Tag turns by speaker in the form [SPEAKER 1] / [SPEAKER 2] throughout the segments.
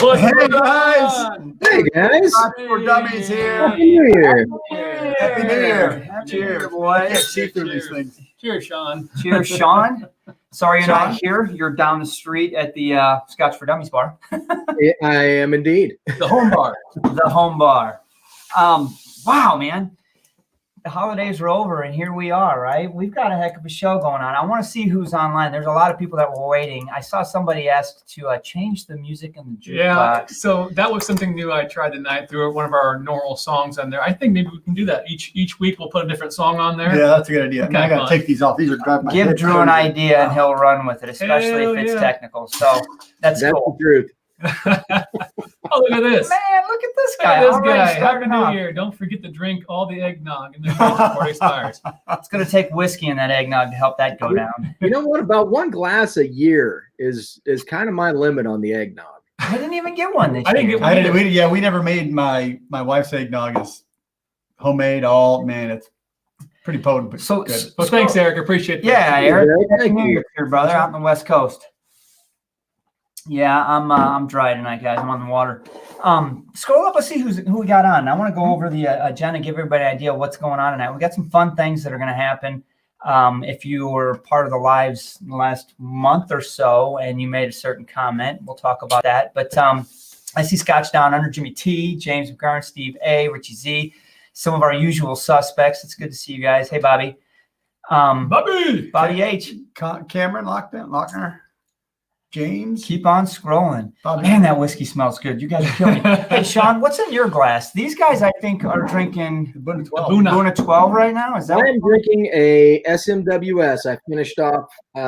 [SPEAKER 1] What's
[SPEAKER 2] Hey,
[SPEAKER 1] going
[SPEAKER 2] guys.
[SPEAKER 1] on?
[SPEAKER 3] Hey guys.
[SPEAKER 2] Scotch for Dummies here.
[SPEAKER 3] Happy New Year.
[SPEAKER 2] Happy New Year.
[SPEAKER 1] Happy
[SPEAKER 2] Cheers.
[SPEAKER 1] New Year, boys.
[SPEAKER 2] I can't see through
[SPEAKER 1] Cheers.
[SPEAKER 2] these things.
[SPEAKER 1] Cheers, Sean.
[SPEAKER 4] Cheers, Sean. Sorry you're
[SPEAKER 2] Sean?
[SPEAKER 4] not here. You're down the street at the Scotch for Dummies bar,
[SPEAKER 3] I am indeed.
[SPEAKER 1] The home bar.
[SPEAKER 4] the home bar. Wow, man. The holidays are over, and here we are, right? We've got a heck of a show going on. I want to see who's online. There's a lot of people that were waiting. I saw somebody ask to change the music in the jukebox.
[SPEAKER 1] Yeah, so that was something new I tried tonight through one of our normal songs on there. I think maybe we can do that. Each week we'll put a different song on there.
[SPEAKER 2] Yeah, that's a good idea.
[SPEAKER 1] Okay,
[SPEAKER 2] I got
[SPEAKER 1] fine.
[SPEAKER 2] to take these off. These are driving my
[SPEAKER 4] Give
[SPEAKER 2] head
[SPEAKER 4] Drew an
[SPEAKER 2] crazy.
[SPEAKER 4] idea, and he'll run with it, especially
[SPEAKER 1] Hell
[SPEAKER 4] if it's
[SPEAKER 1] yeah.
[SPEAKER 4] technical. So that's cool.
[SPEAKER 3] the truth.
[SPEAKER 1] Oh, look at this.
[SPEAKER 4] Man, look at this
[SPEAKER 1] Look
[SPEAKER 4] guy.
[SPEAKER 1] at this
[SPEAKER 4] Already
[SPEAKER 1] guy. Happy
[SPEAKER 4] starting
[SPEAKER 1] New
[SPEAKER 4] off.
[SPEAKER 1] Year. Don't forget to drink all the eggnog in the fridge before it expires.
[SPEAKER 4] It's going to take whiskey and that eggnog to help that go down.
[SPEAKER 3] You know what? About one glass a year is kind of my limit on the eggnog.
[SPEAKER 4] I didn't even get one this
[SPEAKER 1] I didn't
[SPEAKER 4] year.
[SPEAKER 1] get one.
[SPEAKER 2] We never made my wife's eggnog is homemade. Man, it's pretty potent, but
[SPEAKER 4] So-
[SPEAKER 2] good.
[SPEAKER 1] Well, thanks, Eric. Appreciate that.
[SPEAKER 4] Yeah, Eric.
[SPEAKER 3] Thank
[SPEAKER 4] Happy New
[SPEAKER 3] you.
[SPEAKER 4] Year, here, brother, out on the West Coast. Yeah, I'm dry tonight, guys. I'm on the water. Scroll up. Let's see who we got on. I want to go over the agenda, give everybody an idea of what's going on tonight. We got some fun things that are going to happen. If you were part of the lives in the last month or so and you made a certain comment, we'll talk about that. But I see Scotch down under, Jimmy T, James McGarn, Steve A, Richie Z, some of our usual suspects. It's good to see you guys. Hey, Bobby. Bobby H.
[SPEAKER 2] Cameron Lochner, James.
[SPEAKER 4] Keep on scrolling.
[SPEAKER 2] Bobby.
[SPEAKER 4] Man, that whiskey smells good. You guys are killing me. Hey, Sean, what's in your glass? These guys, I think, are drinking
[SPEAKER 2] Buna 12.
[SPEAKER 4] Buna 12 right now. Is that
[SPEAKER 3] I am drinking a SMWS. I finished off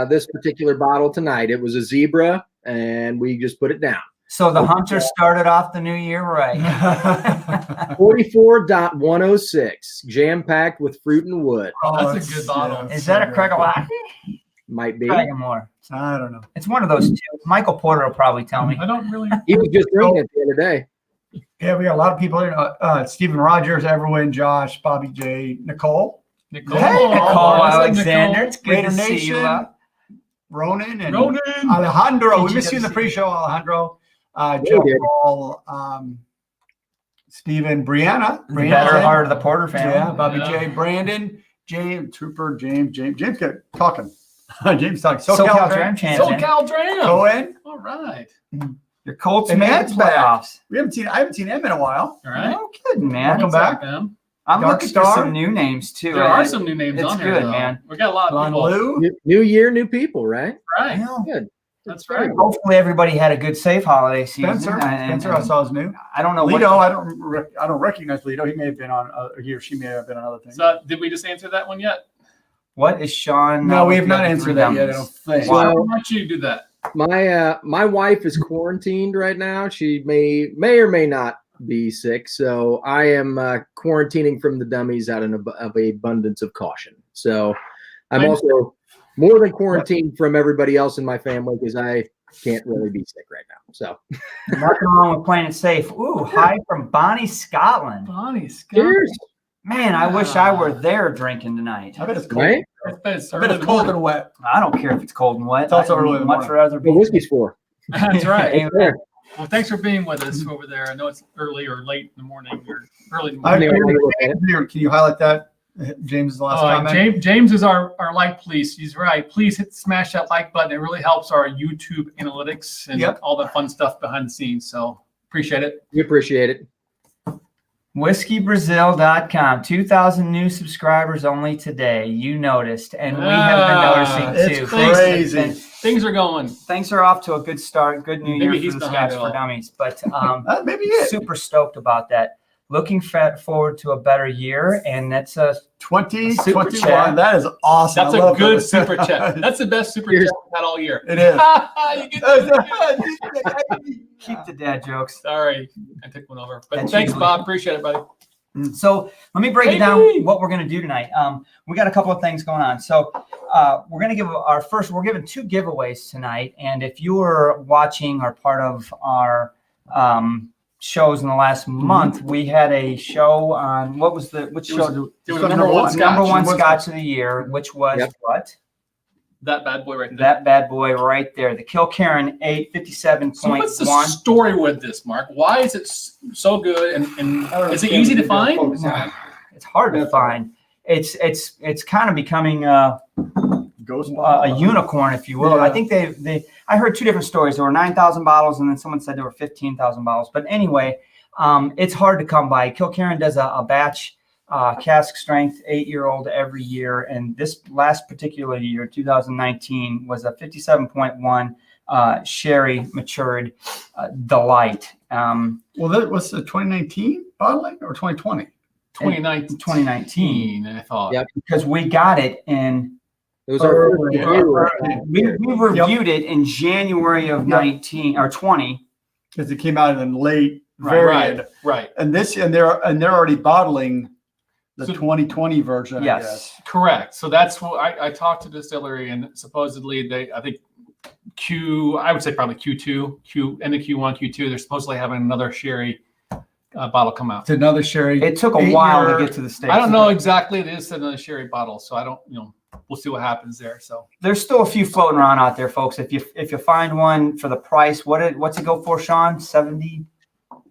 [SPEAKER 3] this particular bottle tonight. It was a zebra, and we just put it down.
[SPEAKER 4] so? The hunter started off the new year right.
[SPEAKER 3] 44.106, jam-packed with fruit and wood.
[SPEAKER 1] That's a good bottle.
[SPEAKER 4] Is that a Craigellachie?
[SPEAKER 3] Might be.
[SPEAKER 4] Craigamore.
[SPEAKER 2] I don't know.
[SPEAKER 4] It's one of those two. Michael Porter will probably tell me.
[SPEAKER 1] I don't really.
[SPEAKER 3] He was just drinking it the other day.
[SPEAKER 2] Yeah, we got a lot of people here. Stephen Rogers, Everwin, Josh, Bobby J, Nicole,
[SPEAKER 1] Nicole.
[SPEAKER 4] Hey, Nicole
[SPEAKER 1] What's up,
[SPEAKER 4] Alexander.
[SPEAKER 1] Nicole?
[SPEAKER 4] It's good
[SPEAKER 2] Raider
[SPEAKER 4] to see
[SPEAKER 2] Nation,
[SPEAKER 4] you.
[SPEAKER 2] Ronan, and
[SPEAKER 1] Ronan.
[SPEAKER 2] Alejandro. We
[SPEAKER 4] PGWC.
[SPEAKER 2] missed you in the pre-show, Alejandro.
[SPEAKER 3] Yeah,
[SPEAKER 2] Joe
[SPEAKER 3] we did.
[SPEAKER 2] Paul, Stephen, Brianna.
[SPEAKER 4] The better heart of the Porter family.
[SPEAKER 2] Yeah, Bobby
[SPEAKER 1] Yeah.
[SPEAKER 2] J, Brandon, James, Trooper, James got talking. James talking.
[SPEAKER 4] SoCal Dram Champion.
[SPEAKER 1] SoCal Dram.
[SPEAKER 2] Cohen.
[SPEAKER 1] All right.
[SPEAKER 4] Your Colts
[SPEAKER 2] And
[SPEAKER 4] made the
[SPEAKER 2] Ed's back.
[SPEAKER 4] playoffs.
[SPEAKER 2] I haven't seen him in a while.
[SPEAKER 1] All right.
[SPEAKER 4] No kidding, man.
[SPEAKER 2] Welcome
[SPEAKER 1] What's up,
[SPEAKER 2] back.
[SPEAKER 1] man?
[SPEAKER 4] I'm
[SPEAKER 2] Dark
[SPEAKER 4] looking
[SPEAKER 2] Star.
[SPEAKER 4] for some new names too.
[SPEAKER 1] There are some new names
[SPEAKER 4] It's
[SPEAKER 1] on here,
[SPEAKER 4] good,
[SPEAKER 1] though.
[SPEAKER 4] man.
[SPEAKER 1] We got a lot of
[SPEAKER 2] Lon
[SPEAKER 1] people.
[SPEAKER 2] Lou.
[SPEAKER 3] New year, new people, right?
[SPEAKER 1] Right.
[SPEAKER 4] Well,
[SPEAKER 3] Good.
[SPEAKER 1] That's right.
[SPEAKER 4] hopefully everybody had a good, safe holiday season.
[SPEAKER 2] Spencer.
[SPEAKER 4] And-
[SPEAKER 2] Spencer, I saw his new.
[SPEAKER 4] I don't know what.
[SPEAKER 2] Lito, I don't recognize Lito. He may have been on, he or she may have been on other things.
[SPEAKER 1] So, did we just answer that one yet?
[SPEAKER 4] What is Sean?
[SPEAKER 2] No, we have
[SPEAKER 4] with
[SPEAKER 2] not
[SPEAKER 4] the
[SPEAKER 2] answered
[SPEAKER 4] three
[SPEAKER 2] that yet. I
[SPEAKER 4] dummies?
[SPEAKER 2] don't think.
[SPEAKER 1] Why
[SPEAKER 3] Well-
[SPEAKER 1] don't you do that?
[SPEAKER 3] My wife is quarantined right now. She may or may not be sick, so I am quarantining from the dummies out of abundance of caution. So I'm also more than quarantined from everybody else in my family because I can't really be sick right now. So
[SPEAKER 4] Nothing wrong with playing it safe. Ooh, hi from Bonnie, Scotland.
[SPEAKER 1] Bonnie, Scott.
[SPEAKER 3] cheers,
[SPEAKER 4] Man, I wish I were there drinking tonight.
[SPEAKER 2] I bet it's cold.
[SPEAKER 3] right?
[SPEAKER 1] I bet it's
[SPEAKER 2] I bet it's cold and wet.
[SPEAKER 4] I don't care if it's cold and wet.
[SPEAKER 2] It's also
[SPEAKER 4] I'd
[SPEAKER 2] early in the
[SPEAKER 4] much
[SPEAKER 2] morning.
[SPEAKER 4] rather be.
[SPEAKER 3] What whiskey's for?
[SPEAKER 1] That's right.
[SPEAKER 4] Amen.
[SPEAKER 3] There.
[SPEAKER 1] Well, thanks for being with us over there. I know it's early or late in the morning or early in the
[SPEAKER 2] I-
[SPEAKER 1] morning.
[SPEAKER 2] Can you highlight that? James' last comment.
[SPEAKER 1] James is our like police. He's right. Please smash that like button. It really helps our YouTube analytics and
[SPEAKER 2] Yep.
[SPEAKER 1] all the fun stuff behind the scenes. So appreciate it.
[SPEAKER 3] We appreciate it.
[SPEAKER 4] WhiskeyBrazil.com. 2,000 new subscribers only today. You noticed, and we have been noticing
[SPEAKER 2] it's
[SPEAKER 4] too.
[SPEAKER 2] crazy.
[SPEAKER 1] Things are going.
[SPEAKER 4] Things are off to a good start. Good new
[SPEAKER 1] Maybe
[SPEAKER 4] year
[SPEAKER 1] he's
[SPEAKER 4] for the
[SPEAKER 1] behind
[SPEAKER 4] Scotch
[SPEAKER 1] it all.
[SPEAKER 4] for Dummies. But
[SPEAKER 2] That may be it.
[SPEAKER 4] super stoked about that. Looking forward to a better year, and that's a
[SPEAKER 2] 2021.
[SPEAKER 4] chat.
[SPEAKER 2] That is awesome.
[SPEAKER 1] That's
[SPEAKER 2] I
[SPEAKER 1] a
[SPEAKER 2] love
[SPEAKER 1] good
[SPEAKER 2] that.
[SPEAKER 1] super chat. That's the best super chat
[SPEAKER 3] Here's-
[SPEAKER 1] we've had all year.
[SPEAKER 2] It is.
[SPEAKER 1] You get to-
[SPEAKER 4] keep the dad jokes.
[SPEAKER 1] Sorry, I took one over. But
[SPEAKER 4] That's
[SPEAKER 1] thanks,
[SPEAKER 4] usually-
[SPEAKER 1] Bob. Appreciate it, buddy.
[SPEAKER 4] So let me break it
[SPEAKER 1] Hey.
[SPEAKER 4] down what we're going to do tonight. We got a couple of things going on. So we're going to give we're giving two giveaways tonight. And if you were watching or part of our shows in the last month, we had a show on which show?
[SPEAKER 1] It was number one Scotch.
[SPEAKER 4] Number one Scotch of the year, which was
[SPEAKER 3] Yep.
[SPEAKER 4] what?
[SPEAKER 1] That bad boy right there.
[SPEAKER 4] That bad boy right there. The Kilkerran 857.1.
[SPEAKER 1] So what's the story with this, Mark? Why is it so good? And is it easy to find?
[SPEAKER 4] It's hard to find. It's kind of becoming
[SPEAKER 2] Ghost
[SPEAKER 4] a unicorn, if you will.
[SPEAKER 2] Yeah.
[SPEAKER 4] I think I heard two different stories. There were 9,000 bottles, and then someone said there were 15,000 bottles. But anyway, it's hard to come by. Kilkerran does a batch cask strength 8-year-old every year, and this last particular year, 2019, was a 57.1 sherry matured delight.
[SPEAKER 2] Well, that was the 2019 bottling or 2020?
[SPEAKER 1] 2019, I thought.
[SPEAKER 3] Yep.
[SPEAKER 4] Because we got it in.
[SPEAKER 3] It was our first
[SPEAKER 2] yeah.
[SPEAKER 3] review.
[SPEAKER 4] We reviewed it in January of 19 or 20.
[SPEAKER 2] Because it came out in late
[SPEAKER 1] Right,
[SPEAKER 2] variant.
[SPEAKER 1] right.
[SPEAKER 2] And they're already bottling the
[SPEAKER 1] So-
[SPEAKER 2] 2020 version. I
[SPEAKER 4] Yes.
[SPEAKER 2] guess.
[SPEAKER 1] Correct. So that's what I talked to the distillery, and supposedly I think I would say probably Q2, end of Q1, Q2, they're supposedly having another sherry bottle come out.
[SPEAKER 2] It's another sherry.
[SPEAKER 4] It took a while to
[SPEAKER 2] 8-year
[SPEAKER 4] get to the States.
[SPEAKER 1] I don't know exactly. It is another sherry bottle, so I don't, we'll see what happens there. So
[SPEAKER 4] There's still a few floating around out there, folks. If you find one for the price, what's it go for, Sean? 70?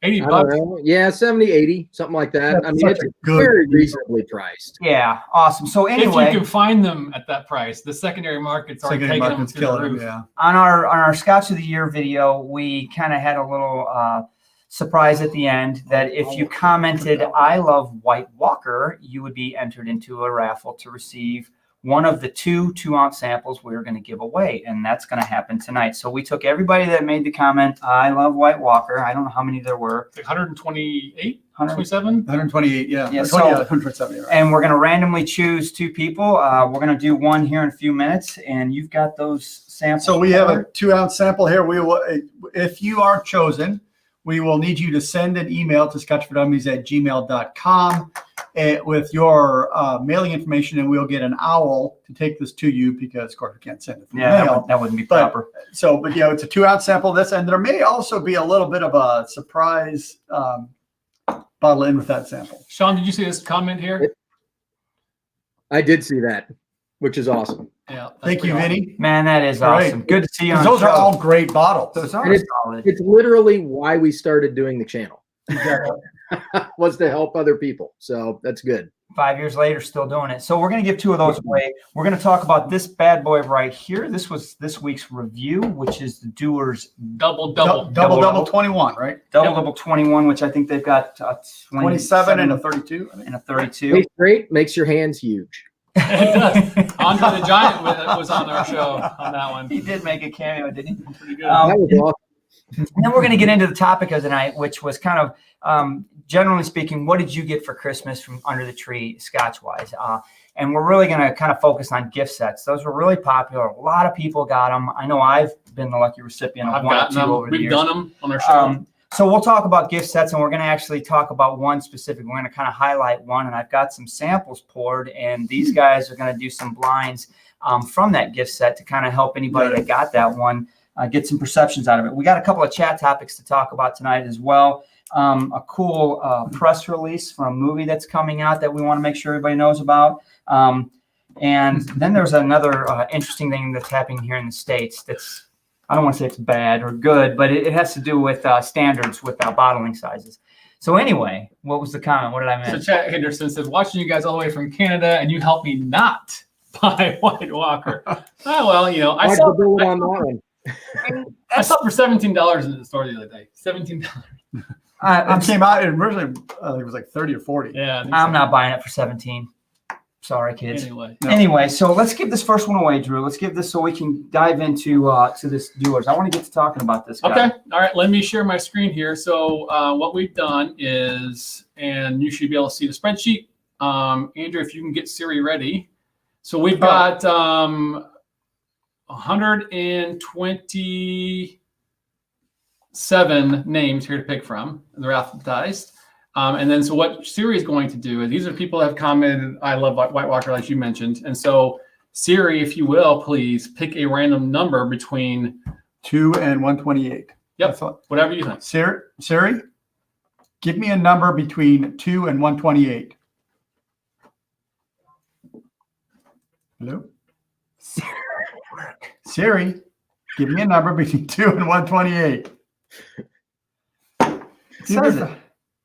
[SPEAKER 1] 80
[SPEAKER 3] I don't
[SPEAKER 1] bucks.
[SPEAKER 3] know. Yeah, 70, 80, something like that.
[SPEAKER 2] That's
[SPEAKER 3] I mean,
[SPEAKER 2] such
[SPEAKER 3] it's
[SPEAKER 2] a good
[SPEAKER 3] very
[SPEAKER 2] deal.
[SPEAKER 3] reasonably priced.
[SPEAKER 4] Yeah, awesome. So
[SPEAKER 1] If you
[SPEAKER 4] anyway,
[SPEAKER 1] can find them at that price, the secondary market's already
[SPEAKER 2] Secondary
[SPEAKER 1] taking them
[SPEAKER 2] market's
[SPEAKER 1] to the
[SPEAKER 2] killing
[SPEAKER 1] roof.
[SPEAKER 2] them, yeah.
[SPEAKER 4] on our Scotch of the Year video, we kind of had a little surprise at the end that if you commented "I love White Walker," you would be entered into a raffle to receive one of the 2-ounce samples we were going to give away, and that's going to happen tonight. So we took everybody that made the comment "I love White Walker." I don't know how many there were.
[SPEAKER 1] It's like 128,
[SPEAKER 4] 100.
[SPEAKER 1] 27.
[SPEAKER 2] 128, yeah.
[SPEAKER 4] Yeah,
[SPEAKER 2] 20,
[SPEAKER 4] so-
[SPEAKER 2] 170. Right.
[SPEAKER 4] And we're going to randomly choose 2 people. We're going to do one here in a few minutes, and you've got those samples.
[SPEAKER 2] So we have a 2-ounce sample here. We will, if you are chosen, we will need you to send an email to scotchfordummies@gmail.com with your mailing information, and we'll get an owl to take this to you because, of course, we can't send it through
[SPEAKER 4] Yeah,
[SPEAKER 2] mail.
[SPEAKER 4] that wouldn't be
[SPEAKER 2] But-
[SPEAKER 4] proper.
[SPEAKER 2] So, but it's a 2-ounce sample of this, and there may also be a little bit of a surprise bottle in with that sample.
[SPEAKER 1] Sean, did you see this comment here?
[SPEAKER 3] I did see that, which is awesome.
[SPEAKER 1] Yeah. that's
[SPEAKER 2] Thank you,
[SPEAKER 1] pretty awesome.
[SPEAKER 2] Vinny.
[SPEAKER 4] Man, that is
[SPEAKER 2] Great.
[SPEAKER 4] awesome. Good to see you on
[SPEAKER 2] Those
[SPEAKER 4] the
[SPEAKER 2] are
[SPEAKER 4] show.
[SPEAKER 2] all great bottles.
[SPEAKER 4] Those are
[SPEAKER 3] And
[SPEAKER 4] solid.
[SPEAKER 3] It's literally why we started doing the channel,
[SPEAKER 2] Exactly.
[SPEAKER 3] was to help other people. So that's good.
[SPEAKER 4] 5 years later, still doing it. So we're going to give 2 of those away. We're going to talk about this bad boy right here. This was this week's review, which is the Dewar's
[SPEAKER 1] Double.
[SPEAKER 2] Double 21, right?
[SPEAKER 4] Double 21, which I think they've got
[SPEAKER 2] 27 and a 32. I think.
[SPEAKER 4] and a 32.
[SPEAKER 3] Tastes great, makes your hands huge.
[SPEAKER 1] It does. Andre the Giant was on our show on that one.
[SPEAKER 4] He did make a cameo, didn't he?
[SPEAKER 1] Pretty good.
[SPEAKER 3] That was awesome.
[SPEAKER 4] And then we're going to get into the topic of the night, which was kind of, generally speaking, what did you get for Christmas from under the tree, Scotch-wise? And we're really going to kind of focus on gift sets. Those were really popular. A lot of people got them. I know I've been the lucky recipient of
[SPEAKER 1] I've
[SPEAKER 4] one or
[SPEAKER 1] gotten
[SPEAKER 4] 2
[SPEAKER 1] them.
[SPEAKER 4] over the
[SPEAKER 1] We've
[SPEAKER 4] years.
[SPEAKER 1] done them on our show.
[SPEAKER 4] So we'll talk about gift sets, and we're going to actually talk about one specific. We're going to kind of highlight one, and I've got some samples poured, and these guys are going to do some blinds from that gift set to kind of help anybody that got that one get some perceptions out of it. We got a couple of chat topics to talk about tonight as well. A cool press release from a movie that's coming out that we want to make sure everybody knows about. And then there's another interesting thing that's happening here in the States that's, I don't want to say it's bad or good, but it has to do with standards with bottling sizes. So anyway, what was the comment? What did I
[SPEAKER 1] So
[SPEAKER 4] miss?
[SPEAKER 1] Chat Henderson says, watching you guys all the way from Canada, and you helped me not buy White Walker. Oh, well, I
[SPEAKER 3] Why'd
[SPEAKER 1] saw
[SPEAKER 3] you do it on that one?
[SPEAKER 1] for $17 in the store the other day. $17.
[SPEAKER 4] I'm
[SPEAKER 2] It came out and originally it was like 30 or 40.
[SPEAKER 1] Yeah. I think
[SPEAKER 4] I'm
[SPEAKER 1] so.
[SPEAKER 4] not buying it for 17. Sorry, kids.
[SPEAKER 1] Anyway.
[SPEAKER 2] No.
[SPEAKER 4] Anyway, so let's give this first one away, Drew. Let's give this so we can dive into to this Dewar's. I want to get to talking about this guy.
[SPEAKER 1] Okay. All right. Let me share my screen here. So what we've done is, and you should be able to see the spreadsheet. Andrew, if you can get Siri ready. So we've got 127 names here to pick from. And they're alphabetized. And then so what Siri is going to do is, these are people that have commented, I love White Walker, like you mentioned. And so Siri, if you will, please pick a random number between
[SPEAKER 2] 2 and 128.
[SPEAKER 1] Yep.
[SPEAKER 2] That's what-
[SPEAKER 1] whatever you think.
[SPEAKER 2] Siri, give me a number between 2 and 128. Hello? Siri, give me a number between 2 and 128.
[SPEAKER 4] Says it.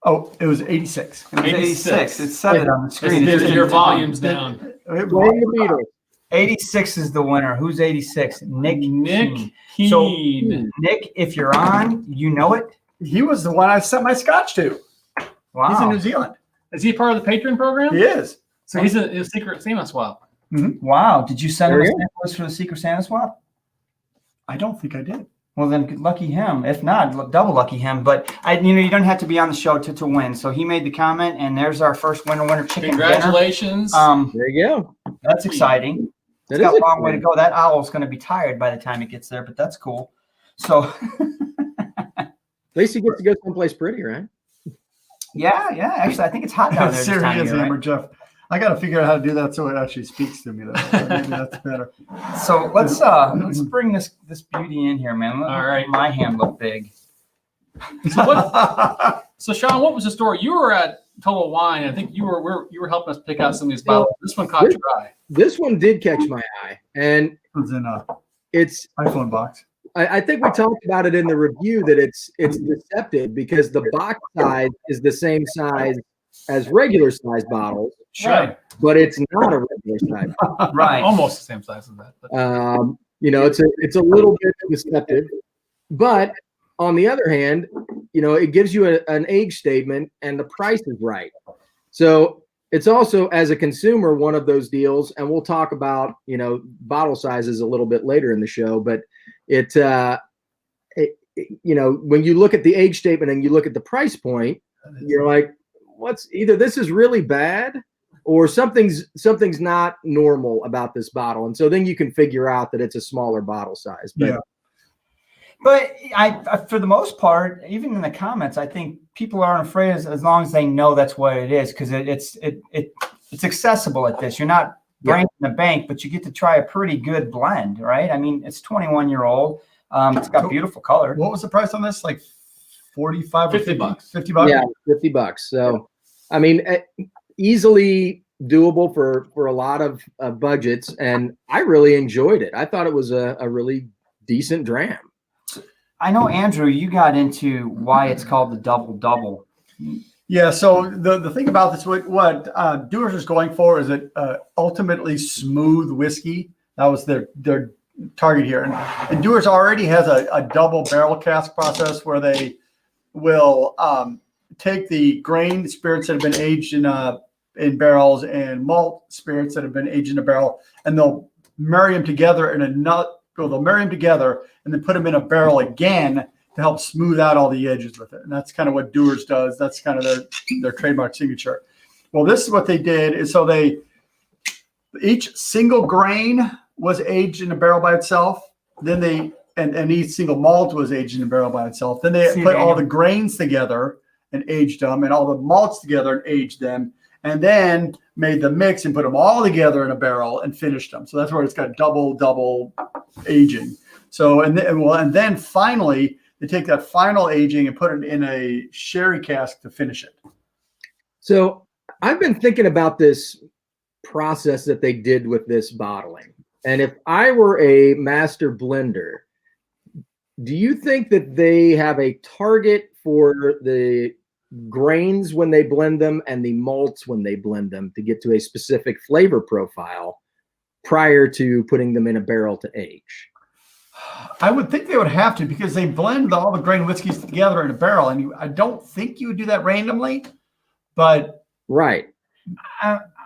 [SPEAKER 2] Oh, it was 86.
[SPEAKER 4] It was 86. It said it on the screen.
[SPEAKER 1] Your volume's down.
[SPEAKER 3] Playing the Beatles.
[SPEAKER 4] 86 is the winner. Who's 86? Nick
[SPEAKER 1] Nick
[SPEAKER 4] Keane. So,
[SPEAKER 1] Keane.
[SPEAKER 4] Nick, if you're on, you know it.
[SPEAKER 2] He was the one I sent my Scotch to.
[SPEAKER 4] Wow.
[SPEAKER 2] He's in New Zealand.
[SPEAKER 1] Is he part of the patron program?
[SPEAKER 2] He is.
[SPEAKER 1] So he's a secret Santa swap.
[SPEAKER 4] Wow. Did you send him
[SPEAKER 3] There
[SPEAKER 4] a
[SPEAKER 3] you go.
[SPEAKER 4] sample list for the Secret Santa swap?
[SPEAKER 2] I don't think I did.
[SPEAKER 4] Well, then good lucky him. If not, double lucky him. But you don't have to be on the show to win. So he made the comment, and there's our first winner chicken
[SPEAKER 1] Congratulations.
[SPEAKER 4] dinner.
[SPEAKER 3] There you go.
[SPEAKER 4] That's exciting.
[SPEAKER 3] That
[SPEAKER 4] It's got
[SPEAKER 3] is
[SPEAKER 4] a long way to
[SPEAKER 3] exciting.
[SPEAKER 4] go. That owl's going to be tired by the time it gets there, but that's cool. So,
[SPEAKER 3] At least he gets to go someplace pretty, right?
[SPEAKER 4] yeah. Actually, I think it's hot down there.
[SPEAKER 2] Siri
[SPEAKER 4] this time of
[SPEAKER 2] is
[SPEAKER 4] year,
[SPEAKER 2] Hammer
[SPEAKER 4] right?
[SPEAKER 2] Jeff. I got to figure out how to do that so it actually speaks to me. Though. Maybe that's better.
[SPEAKER 4] So let's bring this beauty in here, man. Let
[SPEAKER 1] All right.
[SPEAKER 4] my hand look big.
[SPEAKER 1] So Sean, what was the story? You were at Total Wine. I think you were helping us pick out some of these bottles. This one caught your eye.
[SPEAKER 3] This one did catch my eye, and
[SPEAKER 2] It was in a
[SPEAKER 3] it's.
[SPEAKER 2] iPhone box.
[SPEAKER 3] I think we talked about it in the review that it's deceptive because the box size is the same size as regular size bottles,
[SPEAKER 1] Right.
[SPEAKER 3] but it's not a regular size.
[SPEAKER 4] Right.
[SPEAKER 1] Almost the same size as that. But
[SPEAKER 3] It's a little bit deceptive, but on the other hand, it gives you an age statement and the price is right. So it's also, as a consumer, one of those deals, and we'll talk about bottle sizes a little bit later in the show, but when you look at the age statement and you look at the price point, you're like, either this is really bad or something's not normal about this bottle. And so then you can figure out that it's a smaller bottle size. But
[SPEAKER 2] Yeah.
[SPEAKER 4] But I, for the most part, even in the comments, I think people aren't afraid as long as they know that's what it is, because it's accessible at this. You're not breaking the bank, but you get to try a pretty good blend, right? I mean, it's 21-year-old. It's got beautiful color.
[SPEAKER 2] What was the price on this? Like 45 or
[SPEAKER 1] 50 bucks.
[SPEAKER 2] 50 bucks?
[SPEAKER 3] yeah, $50. So, I mean, easily doable for a lot of budgets. And I really enjoyed it. I thought it was a really decent dram.
[SPEAKER 4] I know, Andrew, you got into why it's called the double-double.
[SPEAKER 2] Yeah. So the thing about this, what Dewar's is going for is it ultimately smooth whiskey. That was their target here. And Dewar's already has a double barrel cask process where they will take the grain spirits that have been aged in barrels and malt spirits that have been aged in a barrel, and they'll marry them together in a nut. They'll marry them together and then put them in a barrel again to help smooth out all the edges with it. And that's kind of what Dewar's does. That's kind of their trademark signature. Well, this is what they did is so each single grain was aged in a barrel by itself. Then and each single malt was aged in a barrel by itself. Then they put all the grains together and aged them, and all the malts together and aged them, and then made the mix and put them all together in a barrel and finished them. So that's where it's got double aging. So and then finally they take that final aging and put it in a sherry cask to finish it.
[SPEAKER 3] So I've been thinking about this process that they did with this bottling. And if I were a master blender, do you think that they have a target for the grains when they blend them and the malts when they blend them to get to a specific flavor profile prior to putting them in a barrel to age?
[SPEAKER 2] I would think they would have to, because they blend all the grain whiskeys together in a barrel, and I don't think you would do that randomly, but
[SPEAKER 3] Right.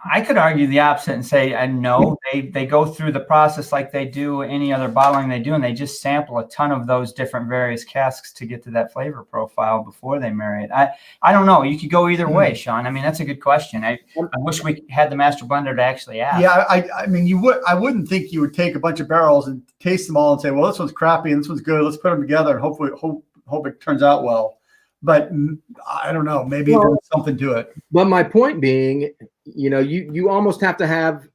[SPEAKER 4] I could argue the opposite and say, no, they go through the process like they do any other bottling they do, and they just sample a ton of those different various casks to get to that flavor profile before they marry it. I don't know. You could go either way, Sean. I mean, that's a good question. I wish we had the master blender to actually ask.
[SPEAKER 2] yeah, I mean, I wouldn't think you would take a bunch of barrels and taste them all and say, well, this one's crappy and this one's good. Let's put them together and hopefully hope it turns out well. But I don't know. Maybe there's something to it.
[SPEAKER 3] But my point being, you almost have to have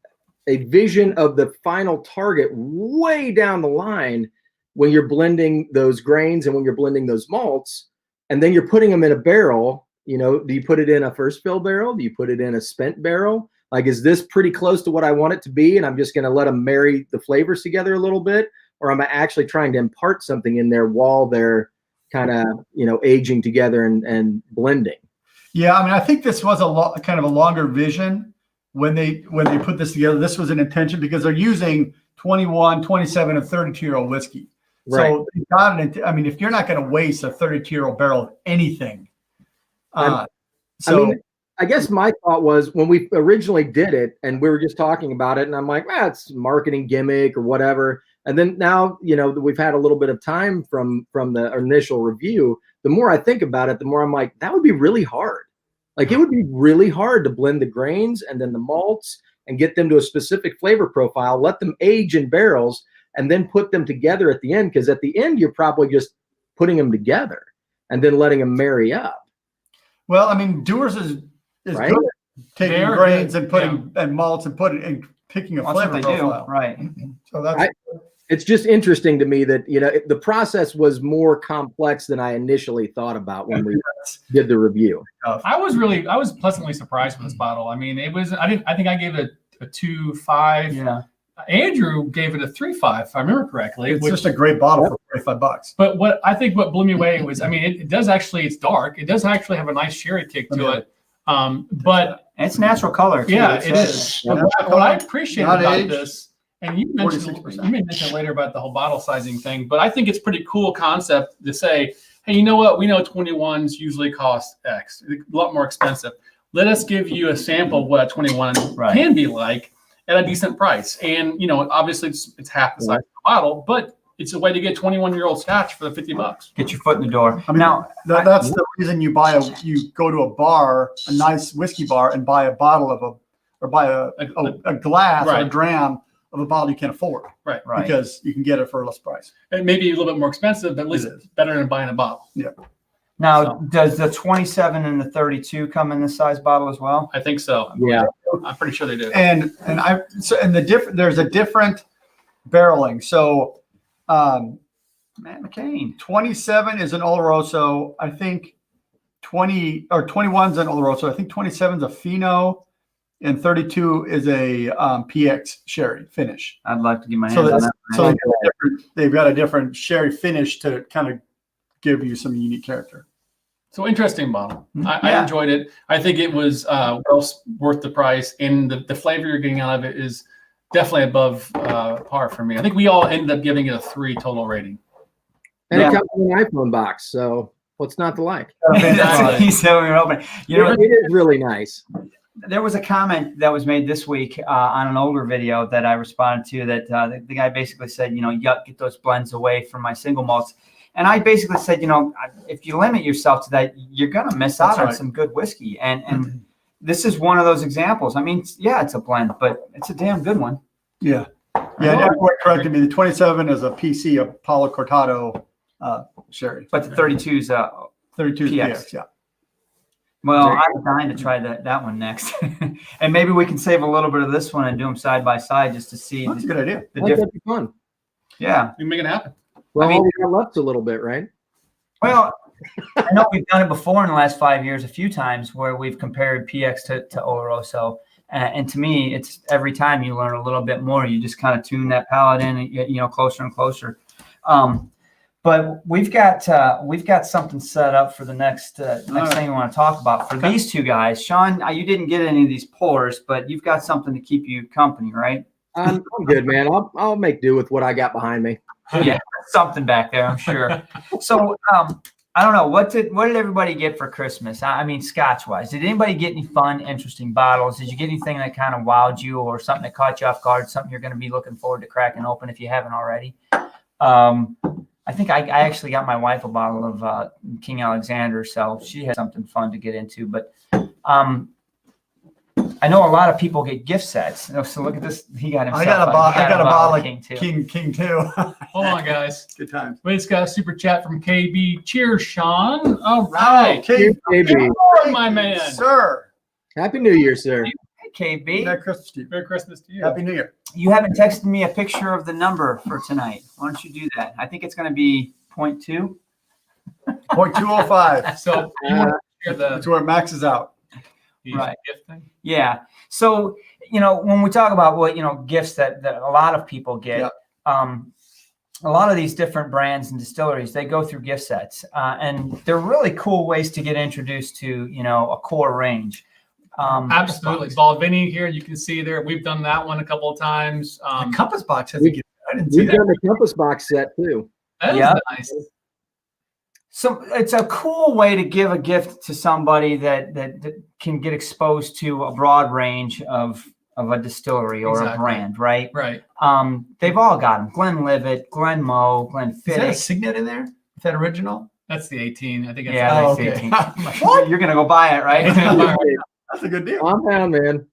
[SPEAKER 3] a vision of the final target way down the line when you're blending those grains and when you're blending those malts, and then you're putting them in a barrel. Do you put it in a first fill barrel? Do you put it in a spent barrel? Like, is this pretty close to what I want it to be? And I'm just going to let them marry the flavors together a little bit, or am I actually trying to impart something in there while they're kind of, aging together and blending?
[SPEAKER 2] Yeah, I mean, I think this was kind of a longer vision when they put this together. This was an intention because they're using 21, 27, and 32-year-old whiskey.
[SPEAKER 3] Right.
[SPEAKER 2] So they got it. I mean, if you're not going to waste a 32-year-old barrel of anything,
[SPEAKER 3] I guess my thought was when we originally did it and we were just talking about it, and I'm like, it's a marketing gimmick or whatever. And then now, we've had a little bit of time from the initial review. The more I think about it, the more I'm like, that would be really hard. Like, it would be really hard to blend the grains and then the malts and get them to a specific flavor profile, let them age in barrels, and then put them together at the end. Because at the end, you're probably just putting them together and then letting them marry up. Well,
[SPEAKER 2] I mean, Dewar's is
[SPEAKER 3] right?
[SPEAKER 2] good at taking
[SPEAKER 1] They're
[SPEAKER 2] grains
[SPEAKER 1] good,
[SPEAKER 2] and putting and malts and picking a
[SPEAKER 4] That's
[SPEAKER 2] flavor
[SPEAKER 4] what they
[SPEAKER 2] profile.
[SPEAKER 4] do, right?
[SPEAKER 2] So that's
[SPEAKER 3] It's just interesting to me that, the process was more complex than I initially thought about when we did the review.
[SPEAKER 1] I was pleasantly surprised with this bottle. I mean, I think I gave it a 2.5.
[SPEAKER 4] Yeah.
[SPEAKER 1] Andrew gave it a 3.5, if I remember correctly.
[SPEAKER 2] it's just a great bottle for $45.
[SPEAKER 1] But what blew me away was, I mean, it does actually, it's dark. It does actually have a nice sherry kick to it. But
[SPEAKER 4] And it's natural color too.
[SPEAKER 1] yeah, it is. But what I appreciate
[SPEAKER 2] Not
[SPEAKER 1] about
[SPEAKER 2] aged.
[SPEAKER 1] this, and you mentioned
[SPEAKER 2] 46%.
[SPEAKER 1] later about the whole bottle sizing thing, but I think it's pretty cool concept to say, hey, you know what? We know 21s usually cost X, a lot more expensive. Let us give you a sample of what a 21 can be like at a decent price. And, obviously it's half the size of the bottle, but it's a way to get 21-year-old Scotch for the $50.
[SPEAKER 4] Get your foot in the door.
[SPEAKER 2] I mean,
[SPEAKER 4] Now,
[SPEAKER 2] that's the reason you go to a bar, a nice whiskey bar, and buy a bottle buy a glass or a dram of a bottle you can't afford.
[SPEAKER 1] Right.
[SPEAKER 2] Because you can get it for a less price.
[SPEAKER 1] It may be a little bit more expensive, but at least it's better than buying a bottle.
[SPEAKER 2] Yeah.
[SPEAKER 4] Now, does the 27 and the 32 come in this size bottle as well?
[SPEAKER 1] I think so.
[SPEAKER 3] Yeah.
[SPEAKER 1] I'm pretty sure they do.
[SPEAKER 2] There's a different barreling. So,
[SPEAKER 4] Matt McCain.
[SPEAKER 2] 27 is an Oloroso. I think 21 is an Oloroso. I think 27 is a Fino, and 32 is a PX sherry finish.
[SPEAKER 4] I'd like to get my hands on that.
[SPEAKER 2] So they've got a different sherry finish to kind of give you some unique character.
[SPEAKER 1] So interesting bottle. I enjoyed it. I think it was well worth the price, and the flavor you're getting out of it is definitely above par for me. I think we all ended up giving it a 3 total rating.
[SPEAKER 3] And it comes in an iPhone box, so what's not to like?
[SPEAKER 1] Exactly.
[SPEAKER 4] He said we were opening.
[SPEAKER 3] It is really nice.
[SPEAKER 4] There was a comment that was made this week on an older video that I responded to that the guy basically said, yuck, get those blends away from my single malts. And I basically said, if you limit yourself to that, you're going to miss out on some good whiskey. And this is one of those examples. I mean, yeah, it's a blend, but it's a damn good one.
[SPEAKER 2] Yeah. Yeah, everyone corrected me. The 27 is a PC, a Palo Cortado sherry.
[SPEAKER 4] But the 32 is
[SPEAKER 2] 32 is
[SPEAKER 4] PX.
[SPEAKER 2] PX, yeah.
[SPEAKER 4] Well, I'm dying to try that one next. And maybe we can save a little bit of this one and do them side by side just to see.
[SPEAKER 2] That's a good idea.
[SPEAKER 4] The
[SPEAKER 3] That'd be fun.
[SPEAKER 4] Yeah.
[SPEAKER 1] We can make it happen.
[SPEAKER 3] Well, all we got left a little bit, right?
[SPEAKER 4] Well, I know we've done it before in the last 5 years a few times where we've compared PX to Oloroso. And to me, it's every time you learn a little bit more. You just kind of tune that palate in, and get, closer and closer. But we've got something set up for the next thing we want to talk about for these two guys. Sean, you didn't get any of these pours, but you've got something to keep you company, right?
[SPEAKER 3] I'm good, man. I'll make do with what I got behind me.
[SPEAKER 4] Yeah, something back there, I'm sure. So I don't know, what did everybody get for Christmas? I mean, Scotch wise, did anybody get any fun, interesting bottles? Did you get anything that kind of wowed you, or something that caught you off guard? Something you're going to be looking forward to cracking open if you haven't already? I think I actually got my wife a bottle of King Alexander, so she had something fun to get into. But I know a lot of people get gift sets. So look at this. He got himself.
[SPEAKER 2] I got a bottle of
[SPEAKER 4] King too.
[SPEAKER 2] King too.
[SPEAKER 1] Hold on, guys.
[SPEAKER 2] Good times.
[SPEAKER 1] We just got a super chat from KB. Cheers, Sean. All right.
[SPEAKER 2] KB.
[SPEAKER 1] Hey, my man.
[SPEAKER 2] Sir.
[SPEAKER 3] Happy New Year, sir.
[SPEAKER 4] Hey, KB.
[SPEAKER 2] Merry Christmas to you.
[SPEAKER 1] Merry Christmas to you.
[SPEAKER 2] Happy New Year.
[SPEAKER 4] You haven't texted me a picture of the number for tonight. Why don't you do that? I think it's going to be 0.2.
[SPEAKER 2] 0.205.
[SPEAKER 1] So you want to share
[SPEAKER 2] That's where it maxes out.
[SPEAKER 4] Right.
[SPEAKER 1] Gift thing.
[SPEAKER 4] Yeah. So, when we talk about gifts that a lot of people get, a lot of these different brands and distilleries, they go through gift sets, and they're really cool ways to get introduced to, a core range.
[SPEAKER 1] Absolutely. Balvenie here, you can see there. We've done that one a couple of times.
[SPEAKER 2] The Compass box has a gift. I didn't see
[SPEAKER 3] We've
[SPEAKER 2] that.
[SPEAKER 3] done the Compass box set too.
[SPEAKER 1] That is
[SPEAKER 4] Yeah.
[SPEAKER 1] nice.
[SPEAKER 4] So it's a cool way to give a gift to somebody that can get exposed to a broad range of a distillery or a brand, right?
[SPEAKER 1] Right.
[SPEAKER 4] They've all got them. Glenlivet, Glenmoe,
[SPEAKER 2] Is that a
[SPEAKER 4] Glenfiddich.
[SPEAKER 2] signet in there? Is that original?
[SPEAKER 1] That's the 18. I think it's
[SPEAKER 4] Yeah,
[SPEAKER 2] Oh,
[SPEAKER 4] that's
[SPEAKER 2] okay.
[SPEAKER 4] 18.
[SPEAKER 2] What?
[SPEAKER 4] You're gonna go buy it, right?
[SPEAKER 2] That's a good deal.
[SPEAKER 3] Compound, man.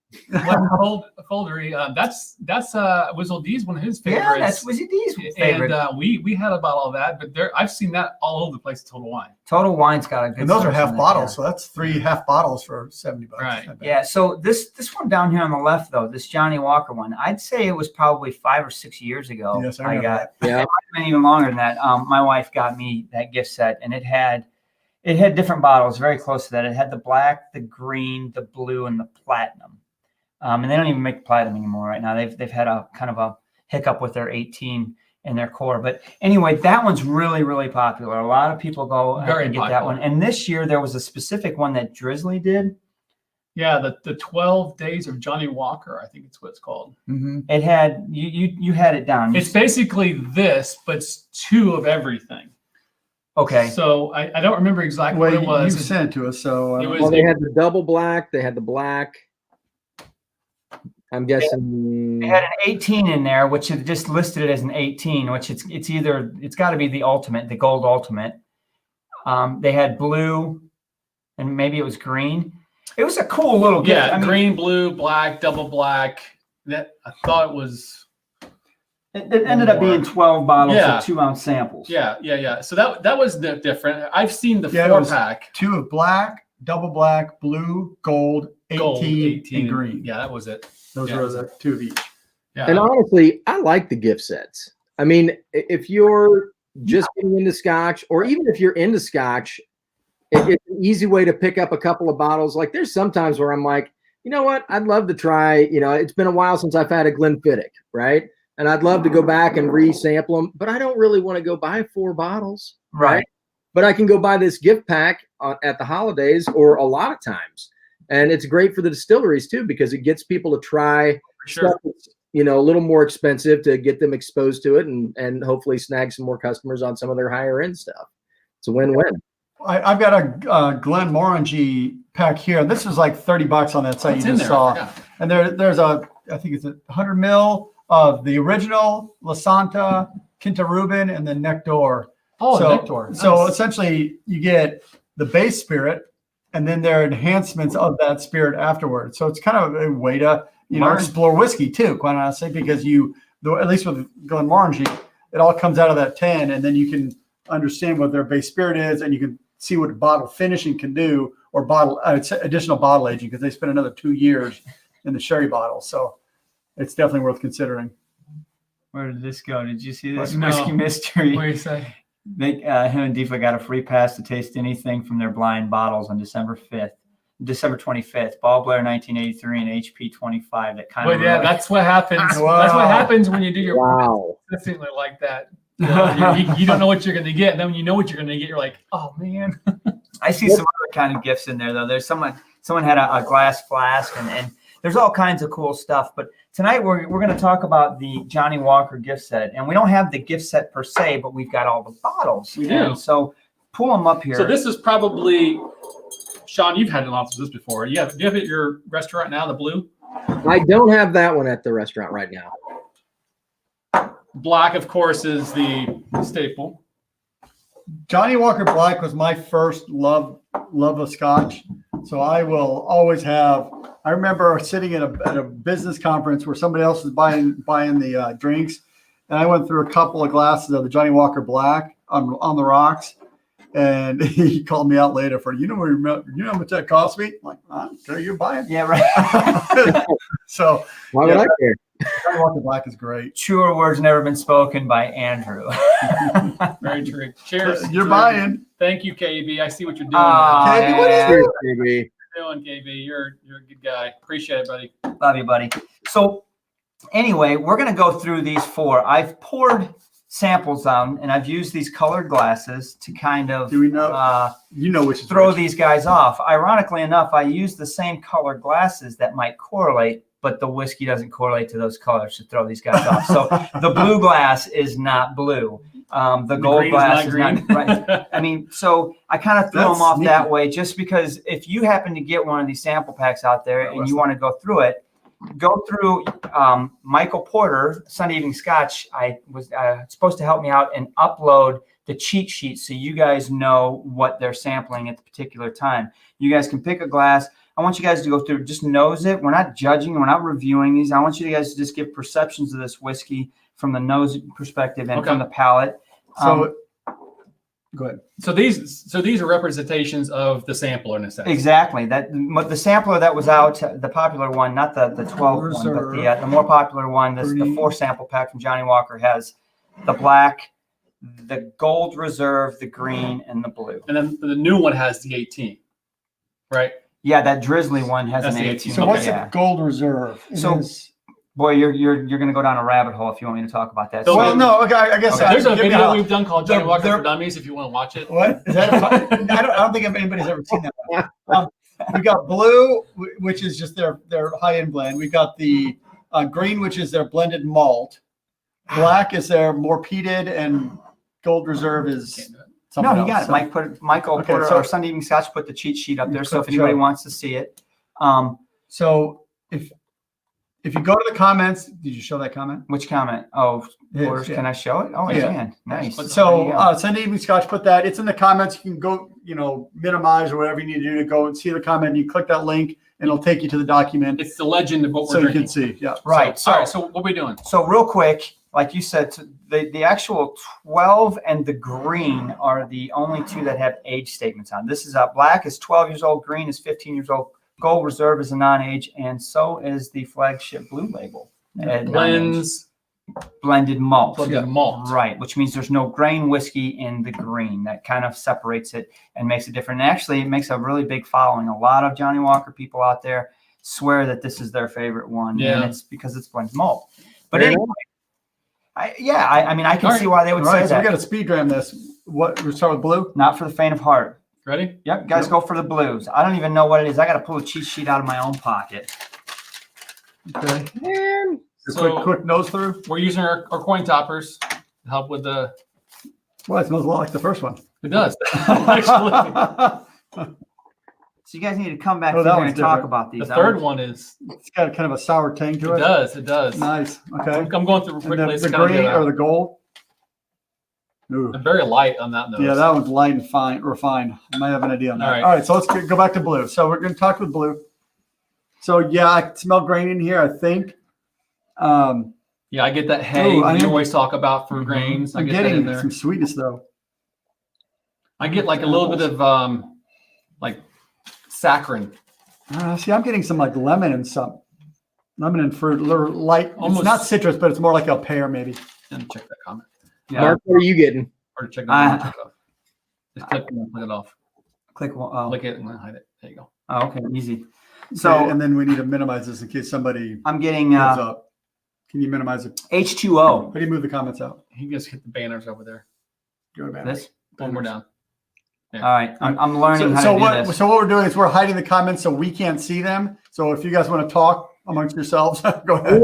[SPEAKER 1] Foldery. That's Whizzle D's one of his favorites.
[SPEAKER 4] Yeah, that's Wizzy D's favorite.
[SPEAKER 1] And we had a bottle of that, but I've seen that all over the place at Total Wine.
[SPEAKER 4] Total Wine's got a good.
[SPEAKER 2] And those are
[SPEAKER 4] source
[SPEAKER 2] half
[SPEAKER 4] in it,
[SPEAKER 2] bottles,
[SPEAKER 4] yeah.
[SPEAKER 2] so that's 3 half bottles for $70.
[SPEAKER 1] Right.
[SPEAKER 2] I bet.
[SPEAKER 4] Yeah, so this one down here on the left, though, this Johnny Walker one, I'd say it was probably 5 or 6 years ago.
[SPEAKER 2] Yes, I
[SPEAKER 4] I
[SPEAKER 2] remember
[SPEAKER 4] got.
[SPEAKER 3] Yeah.
[SPEAKER 4] It might have been even longer than that. My wife got me that gift set, and it had different bottles, very close to that. It had the black, the green, the blue, and the platinum. And they don't even make platinum anymore right now. They've had a kind of a hiccup with their 18 in their core. But anyway, that one's really, really popular. A lot of people go
[SPEAKER 1] Very
[SPEAKER 4] and get
[SPEAKER 1] popular.
[SPEAKER 4] that one. And this year there was a specific one that Drizzly did.
[SPEAKER 1] Yeah, the 12 Days of Johnny Walker, I think it's what it's called.
[SPEAKER 2] Mhm.
[SPEAKER 4] It had you had it down.
[SPEAKER 1] It's basically this, but it's 2 of everything.
[SPEAKER 4] Okay.
[SPEAKER 1] So I don't remember exactly
[SPEAKER 2] Well,
[SPEAKER 1] what it was.
[SPEAKER 2] you sent it to us, so
[SPEAKER 1] It was-
[SPEAKER 3] Well, they had the double black. They had the black. I'm guessing.
[SPEAKER 4] They had an 18 in there, which it just listed it as an 18, which it's got to be the ultimate, the gold ultimate. They had blue, and maybe it was green. It was a cool little gift.
[SPEAKER 1] Yeah,
[SPEAKER 4] I mean,
[SPEAKER 1] green, blue, black, double black. That I thought it was.
[SPEAKER 4] it ended up being 12 bottles
[SPEAKER 1] Yeah.
[SPEAKER 4] of 2-ounce samples.
[SPEAKER 1] Yeah. So that was different. I've seen the
[SPEAKER 2] Yeah, it
[SPEAKER 1] 4
[SPEAKER 2] was
[SPEAKER 1] pack.
[SPEAKER 2] 2 of black, double black, blue, gold, 18,
[SPEAKER 1] Gold, 18
[SPEAKER 2] and green.
[SPEAKER 1] Yeah, that was it.
[SPEAKER 2] Those
[SPEAKER 1] yeah.
[SPEAKER 2] were the 2 of each.
[SPEAKER 1] Yeah.
[SPEAKER 3] And honestly, I like the gift sets. I mean, if you're just getting into Scotch, or even if you're into Scotch, it's an easy way to pick up a couple of bottles. Like there's sometimes where I'm like, you know what? I'd love to try, it's been a while since I've had a Glenfiddich, right? And I'd love to go back and re-sample them, but I don't really want to go buy 4 bottles,
[SPEAKER 4] Right.
[SPEAKER 3] But I can go buy this gift pack at the holidays or a lot of times. And it's great for the distilleries too, because it gets people to try
[SPEAKER 1] Sure.
[SPEAKER 3] stuff that's, a little more expensive to get them exposed to it and hopefully snag some more customers on some of their higher end stuff. It's a win-win.
[SPEAKER 2] I've got a Glenmorangie pack here. This is like $30 on that site
[SPEAKER 1] What's
[SPEAKER 2] you
[SPEAKER 1] in
[SPEAKER 2] just
[SPEAKER 1] there? I
[SPEAKER 2] saw.
[SPEAKER 1] forgot.
[SPEAKER 2] And there's I think it's 100 mil of the original La Santa, Quinta Ruben, and then Nectar.
[SPEAKER 1] Oh,
[SPEAKER 2] so,
[SPEAKER 1] Nectar.
[SPEAKER 2] So
[SPEAKER 1] Nice.
[SPEAKER 2] essentially, you get the base spirit, and then there are enhancements of that spirit afterwards. So it's kind of a way to
[SPEAKER 1] Learn.
[SPEAKER 2] explore whiskey too, quite honestly, because at least with Glenmorangie, it all comes out of that 10, and then you can understand what their base spirit is, and you can see what bottle finishing can do, or additional bottle aging, because they spend another 2 years in the sherry bottle. So it's definitely worth considering.
[SPEAKER 4] Where did this go? Did you see this
[SPEAKER 1] No.
[SPEAKER 4] whiskey mystery?
[SPEAKER 1] What do you say?
[SPEAKER 4] Him and Deepa got a free pass to taste anything from their blind bottles on December 25th. Ball Blair 1983 and HP 25. That kind
[SPEAKER 1] Well,
[SPEAKER 4] of.
[SPEAKER 1] yeah, that's what happens.
[SPEAKER 2] Wow.
[SPEAKER 1] That's what happens when you do your
[SPEAKER 3] Wow.
[SPEAKER 1] consistently like that. You don't know what you're going to get. And then when you know what you're going to get, you're like, oh man.
[SPEAKER 4] I see some other kind of gifts in there though. There's someone had a glass flask and there's all kinds of cool stuff. But tonight we're going to talk about the Johnny Walker gift set, and we don't have the gift set per se, but we've got all the bottles.
[SPEAKER 1] We do.
[SPEAKER 4] And so pull them up here.
[SPEAKER 1] So this is probably, Sean, you've had lots of this before. Do you have it at your restaurant now, the blue?
[SPEAKER 3] I don't have that one at the restaurant right now.
[SPEAKER 1] Black, of course, is the staple.
[SPEAKER 2] Johnny Walker Black was my first love of Scotch. So I will always have. I remember sitting at a business conference where somebody else was buying the drinks, and I went through a couple of glasses of the Johnny Walker Black on the rocks, and he called me out later for you know how much that cost me? I'm like, okay, you're buying.
[SPEAKER 4] yeah, right.
[SPEAKER 2] So
[SPEAKER 3] Why would I care?
[SPEAKER 2] Johnny Walker Black is great.
[SPEAKER 4] Truer words never been spoken by Andrew.
[SPEAKER 1] Very true. Cheers.
[SPEAKER 2] You're
[SPEAKER 1] to-
[SPEAKER 2] buying.
[SPEAKER 1] Thank you, KB. I see what you're doing.
[SPEAKER 4] Ah,
[SPEAKER 2] KB, what is
[SPEAKER 4] yeah.
[SPEAKER 3] Cheers, baby.
[SPEAKER 1] doing, KB? You're a good guy. Appreciate it, buddy.
[SPEAKER 4] Love you, buddy. So anyway, we're going to go through these 4. I've poured samples on, and I've used these colored glasses to kind of
[SPEAKER 2] Do we know? You know which is
[SPEAKER 4] throw
[SPEAKER 2] which.
[SPEAKER 4] these guys off. Ironically enough, I use the same colored glasses that might correlate, but the whiskey doesn't correlate to those colors to throw these guys off. So the blue glass is not blue. The gold
[SPEAKER 1] green
[SPEAKER 4] glass is
[SPEAKER 1] green.
[SPEAKER 4] not right. I mean, so I kind of threw
[SPEAKER 2] That's
[SPEAKER 4] them off
[SPEAKER 2] sneaky.
[SPEAKER 4] that way, just because if you happen to get one of these sample packs out there and you want to go through it, go through Michael Porter, Sunday Evening Scotch. I was supposed to help me out and upload the cheat sheet so you guys know what they're sampling at the particular time. You guys can pick a glass. I want you guys to go through, just nose it. We're not judging, we're not reviewing these. I want you guys to just give perceptions of this whiskey from the nose perspective and from the palate.
[SPEAKER 2] So, go ahead.
[SPEAKER 1] So these are representations of the sampler in a sense.
[SPEAKER 4] Exactly. That the sampler that was out, the popular one, not the 12 one, but the more popular one, the 4 sample pack from Johnny Walker has the black, the gold reserve, the green, and the blue.
[SPEAKER 1] And then the new one has the 18, right?
[SPEAKER 4] Yeah, that drizzly one has
[SPEAKER 1] That's
[SPEAKER 4] an
[SPEAKER 1] the
[SPEAKER 4] 18.
[SPEAKER 2] So
[SPEAKER 1] Okay.
[SPEAKER 2] what's the gold reserve? It
[SPEAKER 4] So-
[SPEAKER 2] is-
[SPEAKER 4] Boy, you're going to go down a rabbit hole if you want me to talk about that.
[SPEAKER 1] So-
[SPEAKER 2] well, no, okay, I guess
[SPEAKER 1] There's a
[SPEAKER 2] give me
[SPEAKER 1] video we've done called Johnny
[SPEAKER 2] They're-
[SPEAKER 1] Walker
[SPEAKER 2] they're-
[SPEAKER 1] for Dummies if you want to watch it.
[SPEAKER 2] What is that? I don't think anybody's ever seen that one. We got blue, which is just their high end blend. We got the green, which is their blended malt. Black is their more peated, and gold reserve is
[SPEAKER 1] Can't do it.
[SPEAKER 4] No,
[SPEAKER 2] something
[SPEAKER 4] you got
[SPEAKER 2] else.
[SPEAKER 4] it. Michael
[SPEAKER 2] Okay,
[SPEAKER 4] Porter,
[SPEAKER 2] so-
[SPEAKER 4] our Sunday Evening Scotch, put the cheat sheet up there. So if
[SPEAKER 2] Click
[SPEAKER 4] anybody
[SPEAKER 2] show.
[SPEAKER 4] wants to see it,
[SPEAKER 2] So if you go to the comments, did you show that comment?
[SPEAKER 4] which comment? Oh,
[SPEAKER 2] Yes,
[SPEAKER 4] Porter's,
[SPEAKER 2] yeah.
[SPEAKER 4] can I show it? Oh, I
[SPEAKER 2] Yeah.
[SPEAKER 4] can. Nice.
[SPEAKER 2] So
[SPEAKER 4] There you go.
[SPEAKER 2] Sunday Evening Scotch, put that. It's in the comments. You can go, minimize or whatever you need to do to go and see the comment. You click that link, and it'll take you to the document,
[SPEAKER 1] It's the legend of what
[SPEAKER 2] so
[SPEAKER 1] we're
[SPEAKER 2] you
[SPEAKER 1] drinking.
[SPEAKER 2] can see. Yeah.
[SPEAKER 4] Right.
[SPEAKER 1] So, all right. So what are we doing?
[SPEAKER 4] So real quick, like you said, the actual 12 and the green are the only 2 that have age statements on. This is black is 12 years old, green is 15 years old, gold reserve is a non-age, and so is the flagship blue label. at non-age. Blended malt.
[SPEAKER 1] Blended malt.
[SPEAKER 4] Right, which means there's no grain whiskey in the green. That kind of separates it and makes it different. And actually, it makes a really big following. A lot of Johnny Walker people out there swear that this is their favorite one.
[SPEAKER 1] Yeah.
[SPEAKER 4] And it's because it's blended malt. But
[SPEAKER 3] Fair
[SPEAKER 4] anyway, I mean, I can
[SPEAKER 1] All
[SPEAKER 4] see
[SPEAKER 1] right.
[SPEAKER 4] why they would
[SPEAKER 2] All
[SPEAKER 4] say
[SPEAKER 2] right. So
[SPEAKER 4] that.
[SPEAKER 2] we got to speed dram this. What? We start with blue.
[SPEAKER 4] Not for the faint of heart.
[SPEAKER 1] Ready?
[SPEAKER 4] Yep, guys,
[SPEAKER 2] Yep.
[SPEAKER 4] go for the blues. I don't even know what it is. I got to pull a cheat sheet out of my own pocket.
[SPEAKER 2] Okay.
[SPEAKER 3] Man,
[SPEAKER 1] So-
[SPEAKER 2] quick nose through.
[SPEAKER 1] We're using our coin toppers to help with the.
[SPEAKER 2] Well, it smells a lot like the first one.
[SPEAKER 1] It does. Actually,
[SPEAKER 4] So you guys need to come back
[SPEAKER 2] Oh,
[SPEAKER 4] in
[SPEAKER 2] that
[SPEAKER 4] here
[SPEAKER 2] one's
[SPEAKER 4] and talk
[SPEAKER 2] different.
[SPEAKER 4] about
[SPEAKER 1] the
[SPEAKER 4] these.
[SPEAKER 1] third one is.
[SPEAKER 2] It's got kind of a sour tang to
[SPEAKER 1] It
[SPEAKER 2] it.
[SPEAKER 1] does. It does.
[SPEAKER 2] Nice. Okay.
[SPEAKER 1] I'm going through
[SPEAKER 2] And
[SPEAKER 1] quickly.
[SPEAKER 2] the,
[SPEAKER 1] It's
[SPEAKER 2] the
[SPEAKER 1] kind of
[SPEAKER 2] green
[SPEAKER 1] good.
[SPEAKER 2] or the gold. Ooh.
[SPEAKER 1] I'm very light on that nose.
[SPEAKER 2] Yeah, that one's light and fine, refined. I might have an idea on that.
[SPEAKER 1] All right.
[SPEAKER 2] All right, so let's go back to blue. So we're going to talk with blue. So yeah, I smell grain in here, I think.
[SPEAKER 1] Yeah, I get that hay
[SPEAKER 2] Ooh, I
[SPEAKER 1] we
[SPEAKER 2] am-
[SPEAKER 1] always talk about for grains. I
[SPEAKER 2] I'm
[SPEAKER 1] get that in
[SPEAKER 2] getting
[SPEAKER 1] there.
[SPEAKER 2] some sweetness though.
[SPEAKER 1] I get like a little bit of like saccharin.
[SPEAKER 2] See, I'm getting some like lemon and fruit, a little light.
[SPEAKER 1] Almost-
[SPEAKER 2] It's not citrus, but it's more like a pear maybe.
[SPEAKER 1] And check that comment.
[SPEAKER 4] Yeah.
[SPEAKER 3] Mark, what are you getting?
[SPEAKER 1] Or check that. Check it off. Just click it off.
[SPEAKER 4] Click. Oh,
[SPEAKER 1] Click it and then hide it. There you go.
[SPEAKER 4] okay, easy.
[SPEAKER 2] So
[SPEAKER 4] So
[SPEAKER 2] and then we need to minimize this in case somebody
[SPEAKER 4] I'm getting
[SPEAKER 2] comes up. Can you minimize it?
[SPEAKER 4] H2O.
[SPEAKER 2] How do you move the comments out?
[SPEAKER 1] He just hit the banners over there.
[SPEAKER 2] Go to back.
[SPEAKER 4] This.
[SPEAKER 1] One more down.
[SPEAKER 4] All right, I'm learning how
[SPEAKER 2] So
[SPEAKER 4] to do
[SPEAKER 2] what?
[SPEAKER 4] this.
[SPEAKER 2] So what we're doing is we're hiding the comments so we can't see them. So if you guys want to talk amongst yourselves, go ahead.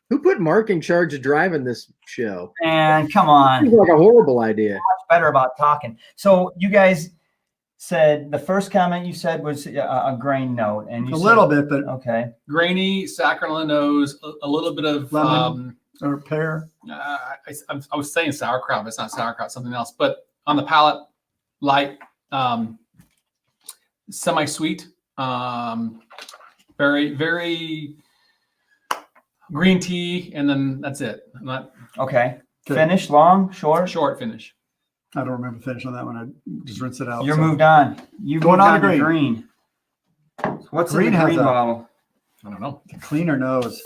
[SPEAKER 3] Who put Mark in charge of driving this show?
[SPEAKER 4] And come on,
[SPEAKER 3] Seems like a horrible idea.
[SPEAKER 4] much better about talking. So you guys said the first comment you said was a grain note, and you
[SPEAKER 2] A
[SPEAKER 4] said,
[SPEAKER 2] little bit, but
[SPEAKER 4] Okay.
[SPEAKER 1] Grainy, saccharin on the nose, a little bit of
[SPEAKER 2] Lemon. or pear.
[SPEAKER 1] I was saying sauerkraut, but it's not sauerkraut, something else. But on the palate, light, semi-sweet, very, very green tea, and then that's it. Not
[SPEAKER 4] Okay.
[SPEAKER 2] Okay.
[SPEAKER 4] Finish long, short.
[SPEAKER 1] short finish.
[SPEAKER 2] I don't remember finishing on that one. I just rinse it out.
[SPEAKER 4] You're
[SPEAKER 2] So-
[SPEAKER 4] moved on. You
[SPEAKER 2] Going
[SPEAKER 4] moved
[SPEAKER 2] on to
[SPEAKER 4] on to
[SPEAKER 2] green.
[SPEAKER 4] green. What's
[SPEAKER 2] Green
[SPEAKER 4] in the
[SPEAKER 2] has
[SPEAKER 4] green
[SPEAKER 2] a-
[SPEAKER 4] bottle?
[SPEAKER 1] I don't know.
[SPEAKER 2] Cleaner nose.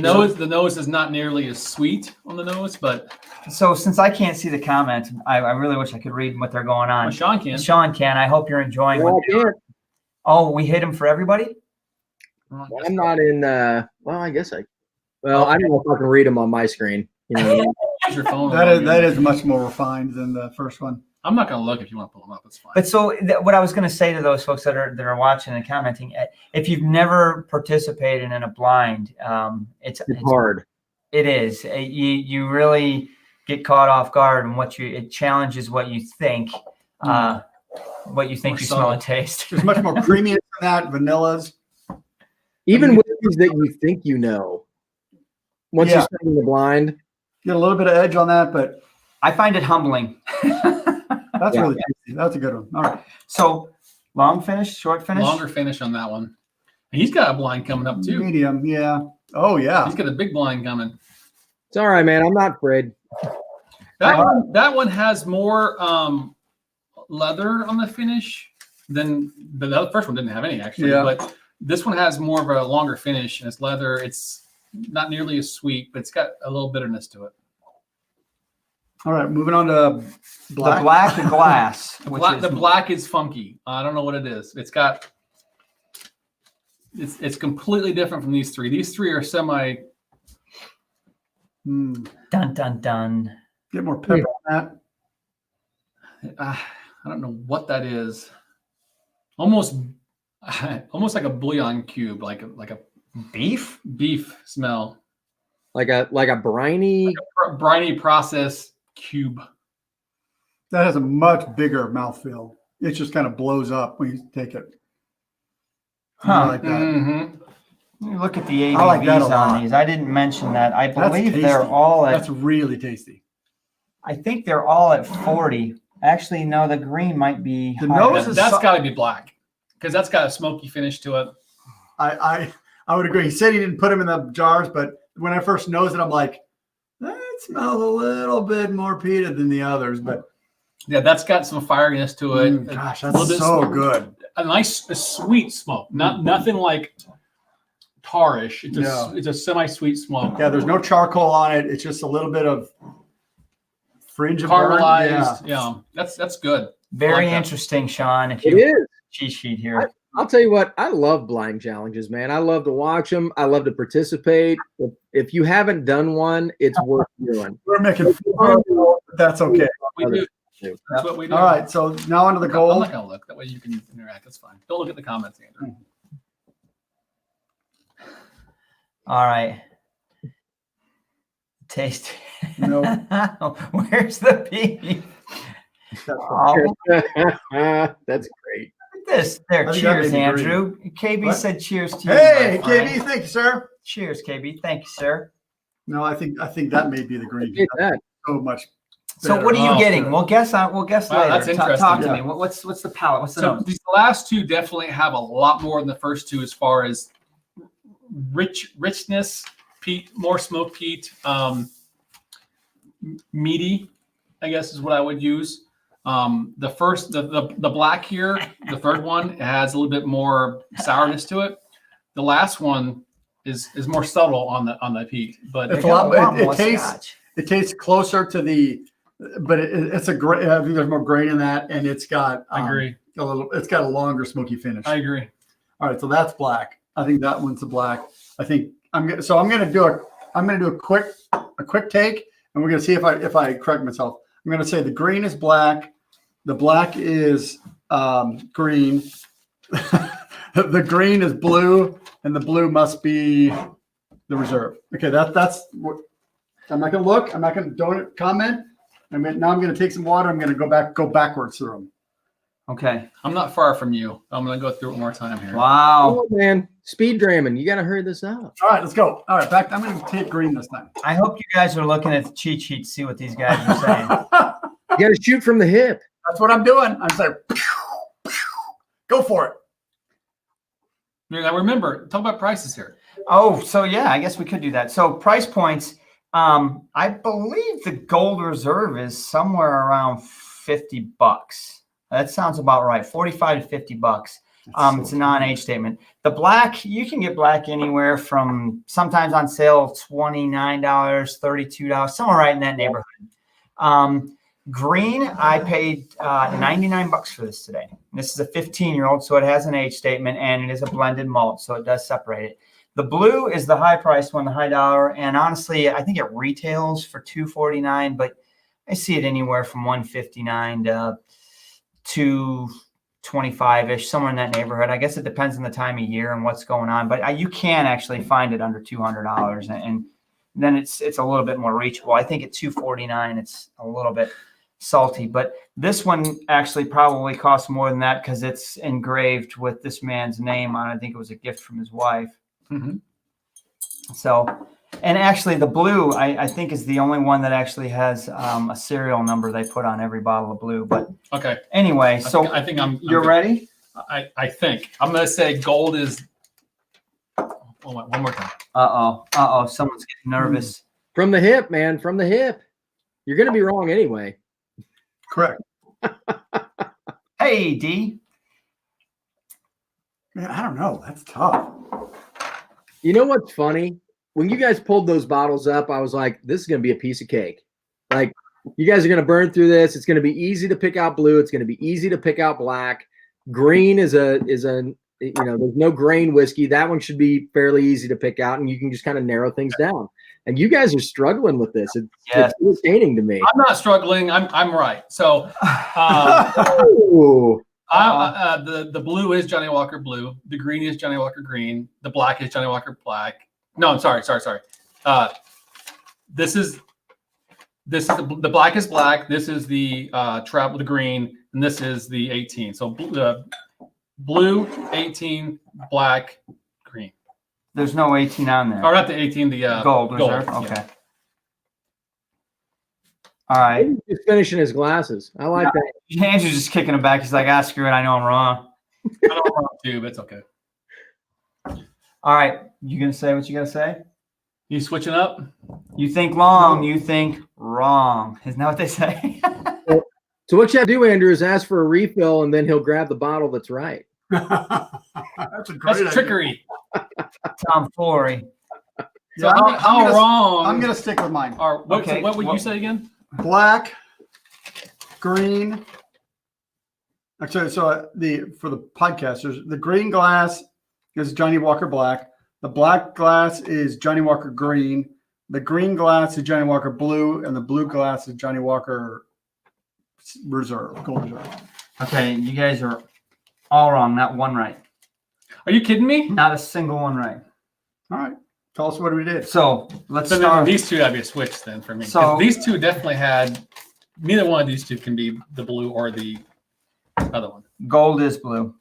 [SPEAKER 1] The nose is not nearly as sweet on the nose, but
[SPEAKER 4] So since I can't see the comments, I really wish I could read what they're going on.
[SPEAKER 1] Sean can.
[SPEAKER 4] Sean can. I hope you're enjoying
[SPEAKER 3] Well,
[SPEAKER 4] what.
[SPEAKER 3] I can't.
[SPEAKER 4] Oh, we hit him for everybody.
[SPEAKER 3] I'm not in. Well, I guess I. Well, I don't know if I can read them on my screen. You know what I mean?
[SPEAKER 1] Use your phone.
[SPEAKER 2] That is much more refined than the first one.
[SPEAKER 1] I'm not going to look if you want to pull them up. It's fine.
[SPEAKER 4] But so what I was going to say to those folks that are watching and commenting, if you've never participated in a blind, it's
[SPEAKER 3] hard.
[SPEAKER 4] It is. You really get caught off guard, and it challenges what you think, you smell and taste.
[SPEAKER 2] There's much more creaminess than that. Vanillas.
[SPEAKER 3] Even whiskeys that you think you know. Once you start in the blind,
[SPEAKER 2] get a little bit of edge on that, but
[SPEAKER 4] I find it humbling.
[SPEAKER 2] That's really tasty. That's a good one. All right.
[SPEAKER 4] So long finish, short finish?
[SPEAKER 1] Longer finish on that one. And he's got a blind coming up too.
[SPEAKER 2] Medium, yeah. Oh, yeah.
[SPEAKER 1] He's got a big blind coming.
[SPEAKER 3] it's all right, man. I'm not afraid.
[SPEAKER 1] That one has more leather on the finish than the first one didn't have any actually.
[SPEAKER 2] Yeah.
[SPEAKER 1] But this one has more of a longer finish and it's leather. It's not nearly as sweet, but it's got a little bitterness to it.
[SPEAKER 2] All right, moving on to black.
[SPEAKER 4] The black glass.
[SPEAKER 1] The black is funky. I don't know what it is. It's completely different from these three. These three are semi.
[SPEAKER 4] Dun dun dun.
[SPEAKER 2] Get more pepper on that.
[SPEAKER 1] I don't know what that is. Almost like a bouillon cube, like a
[SPEAKER 4] Beef
[SPEAKER 1] smell,
[SPEAKER 3] Like a briny.
[SPEAKER 1] briny process cube.
[SPEAKER 2] That has a much bigger mouthfeel. It just kind of blows up when you take it. I like that.
[SPEAKER 1] Mm-hmm.
[SPEAKER 4] Look at the ABVs
[SPEAKER 2] I like that a lot.
[SPEAKER 4] on these. I didn't mention that. I
[SPEAKER 2] That's
[SPEAKER 4] believe
[SPEAKER 2] tasty.
[SPEAKER 4] they're all at.
[SPEAKER 2] That's really tasty.
[SPEAKER 4] I think they're all at 40. Actually, no, the green might be.
[SPEAKER 2] The
[SPEAKER 4] higher.
[SPEAKER 2] nose is
[SPEAKER 1] That's got to be black because that's got a smoky finish to it.
[SPEAKER 2] I would agree. He said he didn't put them in the jars, but when I first nosed it, I'm like, that smells a little bit more peated than the others. But
[SPEAKER 1] Yeah, that's got some fieriness to it.
[SPEAKER 2] gosh,
[SPEAKER 1] A little
[SPEAKER 2] that's
[SPEAKER 1] bit
[SPEAKER 2] so good.
[SPEAKER 1] A sweet smoke. Nothing like tarish. It's a semi-sweet smoke.
[SPEAKER 2] Yeah, there's no charcoal on it. It's just a little bit of fringe of burn.
[SPEAKER 1] Caramelized. Yeah, that's good.
[SPEAKER 4] Very
[SPEAKER 1] I like that.
[SPEAKER 4] interesting, Sean. If
[SPEAKER 3] It
[SPEAKER 4] you
[SPEAKER 3] is.
[SPEAKER 4] cheat sheet here.
[SPEAKER 3] I'll tell you what. I love blind challenges, man. I love to watch them. I love to participate. If you haven't done one, it's worth doing.
[SPEAKER 2] We're making fun, but that's okay.
[SPEAKER 1] We do. That's what we do.
[SPEAKER 2] All right, so now onto the
[SPEAKER 1] I'm
[SPEAKER 2] gold.
[SPEAKER 1] not gonna look. That way you can interact. That's fine. Don't look at the comments, Andrew.
[SPEAKER 4] All right. Taste.
[SPEAKER 2] No.
[SPEAKER 4] Where's the pee? Oh,
[SPEAKER 3] That's great.
[SPEAKER 4] this there.
[SPEAKER 2] I think that
[SPEAKER 4] Cheers,
[SPEAKER 2] may be
[SPEAKER 4] Andrew. KB
[SPEAKER 2] What?
[SPEAKER 4] said cheers to you.
[SPEAKER 2] Hey,
[SPEAKER 4] my friend.
[SPEAKER 2] KB, thank you, sir.
[SPEAKER 4] Cheers, KB. Thank you, sir.
[SPEAKER 2] No, I think that may be the green.
[SPEAKER 3] Get that.
[SPEAKER 2] So much.
[SPEAKER 4] So
[SPEAKER 2] better.
[SPEAKER 4] what are you
[SPEAKER 1] Oh,
[SPEAKER 4] getting?
[SPEAKER 2] good.
[SPEAKER 4] We'll guess
[SPEAKER 1] Wow,
[SPEAKER 4] later.
[SPEAKER 1] that's
[SPEAKER 4] Talk to
[SPEAKER 2] interesting.
[SPEAKER 4] me. What's the palate? What's the
[SPEAKER 1] So
[SPEAKER 4] nose?
[SPEAKER 1] these last two definitely have a lot more than the first two as far as richness, peat, more smoke peat, meaty, I guess is what I would use. The black here, the third one, has a little bit more sourness to it. The last one is more subtle on the peat, but
[SPEAKER 2] It's
[SPEAKER 4] They got
[SPEAKER 2] a lot-
[SPEAKER 4] more
[SPEAKER 2] it tastes-
[SPEAKER 4] Scotch.
[SPEAKER 2] It tastes closer to but it's a great. I think there's more grain in that, and it's got.
[SPEAKER 1] I agree.
[SPEAKER 2] It's got a longer smoky finish.
[SPEAKER 1] I agree.
[SPEAKER 2] All right, so that's black. I think that one's the black. I think I'm gonna do a quick take, and we're gonna see if I correct myself. I'm gonna say the green is black, the black is green, the green is blue, and the blue must be the reserve. Okay, that's. I'm not gonna look. I'm not gonna don't comment. Now I'm gonna take some water. I'm gonna go backwards through them.
[SPEAKER 4] Okay.
[SPEAKER 1] I'm not far from you. I'm gonna go through it one more time here.
[SPEAKER 4] Wow.
[SPEAKER 3] Oh man, speed dramming. You got to hurry this up.
[SPEAKER 2] All right, let's go. All right, back. I'm gonna take green this time.
[SPEAKER 4] I hope you guys are looking at the cheat sheet to see what these guys are saying.
[SPEAKER 3] You got to shoot from the hip.
[SPEAKER 2] That's what I'm doing. I'm saying, go for it.
[SPEAKER 1] Now remember, talk about prices here.
[SPEAKER 4] Oh, so yeah, I guess we could do that. So price points. I believe the gold reserve is somewhere around $50. That sounds about right. $45 to $50. It's a non-age statement. The black, you can get black anywhere from sometimes on sale $29, $32, somewhere right in that neighborhood. Green, I paid $99 for this today. This is a 15-year-old, so it has an age statement, and it is a blended malt, so it does separate it. The blue is the high-priced one, the high dollar, and honestly, I think it retails for $249, but I see it anywhere from $159 to $225-ish, somewhere in that neighborhood. I guess it depends on the time of year and what's going on, but you can actually find it under $200, and then it's a little bit more reachable. I think at $249, it's a little bit salty, but this one actually probably costs more than that because it's engraved with this man's name on it. I think it was a gift from his wife.
[SPEAKER 1] Mm-hmm.
[SPEAKER 4] So, and actually the blue, I think is the only one that actually has a serial number they put on every bottle of blue. But
[SPEAKER 1] okay.
[SPEAKER 4] Anyway,
[SPEAKER 1] I think
[SPEAKER 4] you're ready?
[SPEAKER 1] I think. I'm going to say gold is, one more time.
[SPEAKER 4] Uh-oh. Someone's getting nervous.
[SPEAKER 3] From the hip, man. From the hip. You're going to be wrong anyway.
[SPEAKER 2] Correct.
[SPEAKER 4] Hey, D.
[SPEAKER 2] Man, I don't know. That's tough.
[SPEAKER 3] You know what's funny? When you guys pulled those bottles up, I was like, this is going to be a piece of cake. Like, you guys are going to burn through this. It's going to be easy to pick out blue. It's going to be easy to pick out black. Green is a there's no grain whiskey. That one should be fairly easy to pick out, and you can just kind of narrow things down. And you guys are struggling with this. It's entertaining to me.
[SPEAKER 1] I'm not struggling. I'm right. So, the blue is Johnny Walker Blue. The green is Johnny Walker Green. The black is Johnny Walker Black. No, I'm sorry. This is the black is black. This is the travel the green, and this is the 18. So blue 18, black, green.
[SPEAKER 4] There's no 18 on there.
[SPEAKER 1] Or not the 18, the
[SPEAKER 4] gold reserve.
[SPEAKER 1] Yeah.
[SPEAKER 4] Okay. All right.
[SPEAKER 3] He's finishing his glasses. I like that.
[SPEAKER 4] Andrew's just kicking it back. He's like, screw it. I know I'm wrong.
[SPEAKER 1] I know I'm wrong too, but it's okay.
[SPEAKER 4] All right. You going to say what you got to say?
[SPEAKER 1] You switching up?
[SPEAKER 4] You think long, you think wrong. Isn't that what they say?
[SPEAKER 3] So what you have to do, Andrew, is ask for a refill, and then he'll grab the bottle that's right.
[SPEAKER 2] That's a great idea.
[SPEAKER 1] Trickery.
[SPEAKER 4] Tomfoolery.
[SPEAKER 1] So how wrong?
[SPEAKER 2] I'm going to stick with mine.
[SPEAKER 1] What would you say again?
[SPEAKER 2] Black, green. Actually, so for the podcasters, the green glass is Johnny Walker Black. The black glass is Johnny Walker Green. The green glass is Johnny Walker Blue, and the blue glass is Johnny Walker Reserve, Gold Reserve.
[SPEAKER 4] Okay, you guys are all wrong. Not one right.
[SPEAKER 1] Are you kidding me?
[SPEAKER 4] Not a single one right.
[SPEAKER 2] All right. Tell us what we did.
[SPEAKER 4] So let's
[SPEAKER 1] So
[SPEAKER 4] start.
[SPEAKER 1] then these two have to be a switch then for me.
[SPEAKER 4] So-
[SPEAKER 1] These two definitely had. Neither one of these two can be the blue or the other one.
[SPEAKER 4] Gold is blue.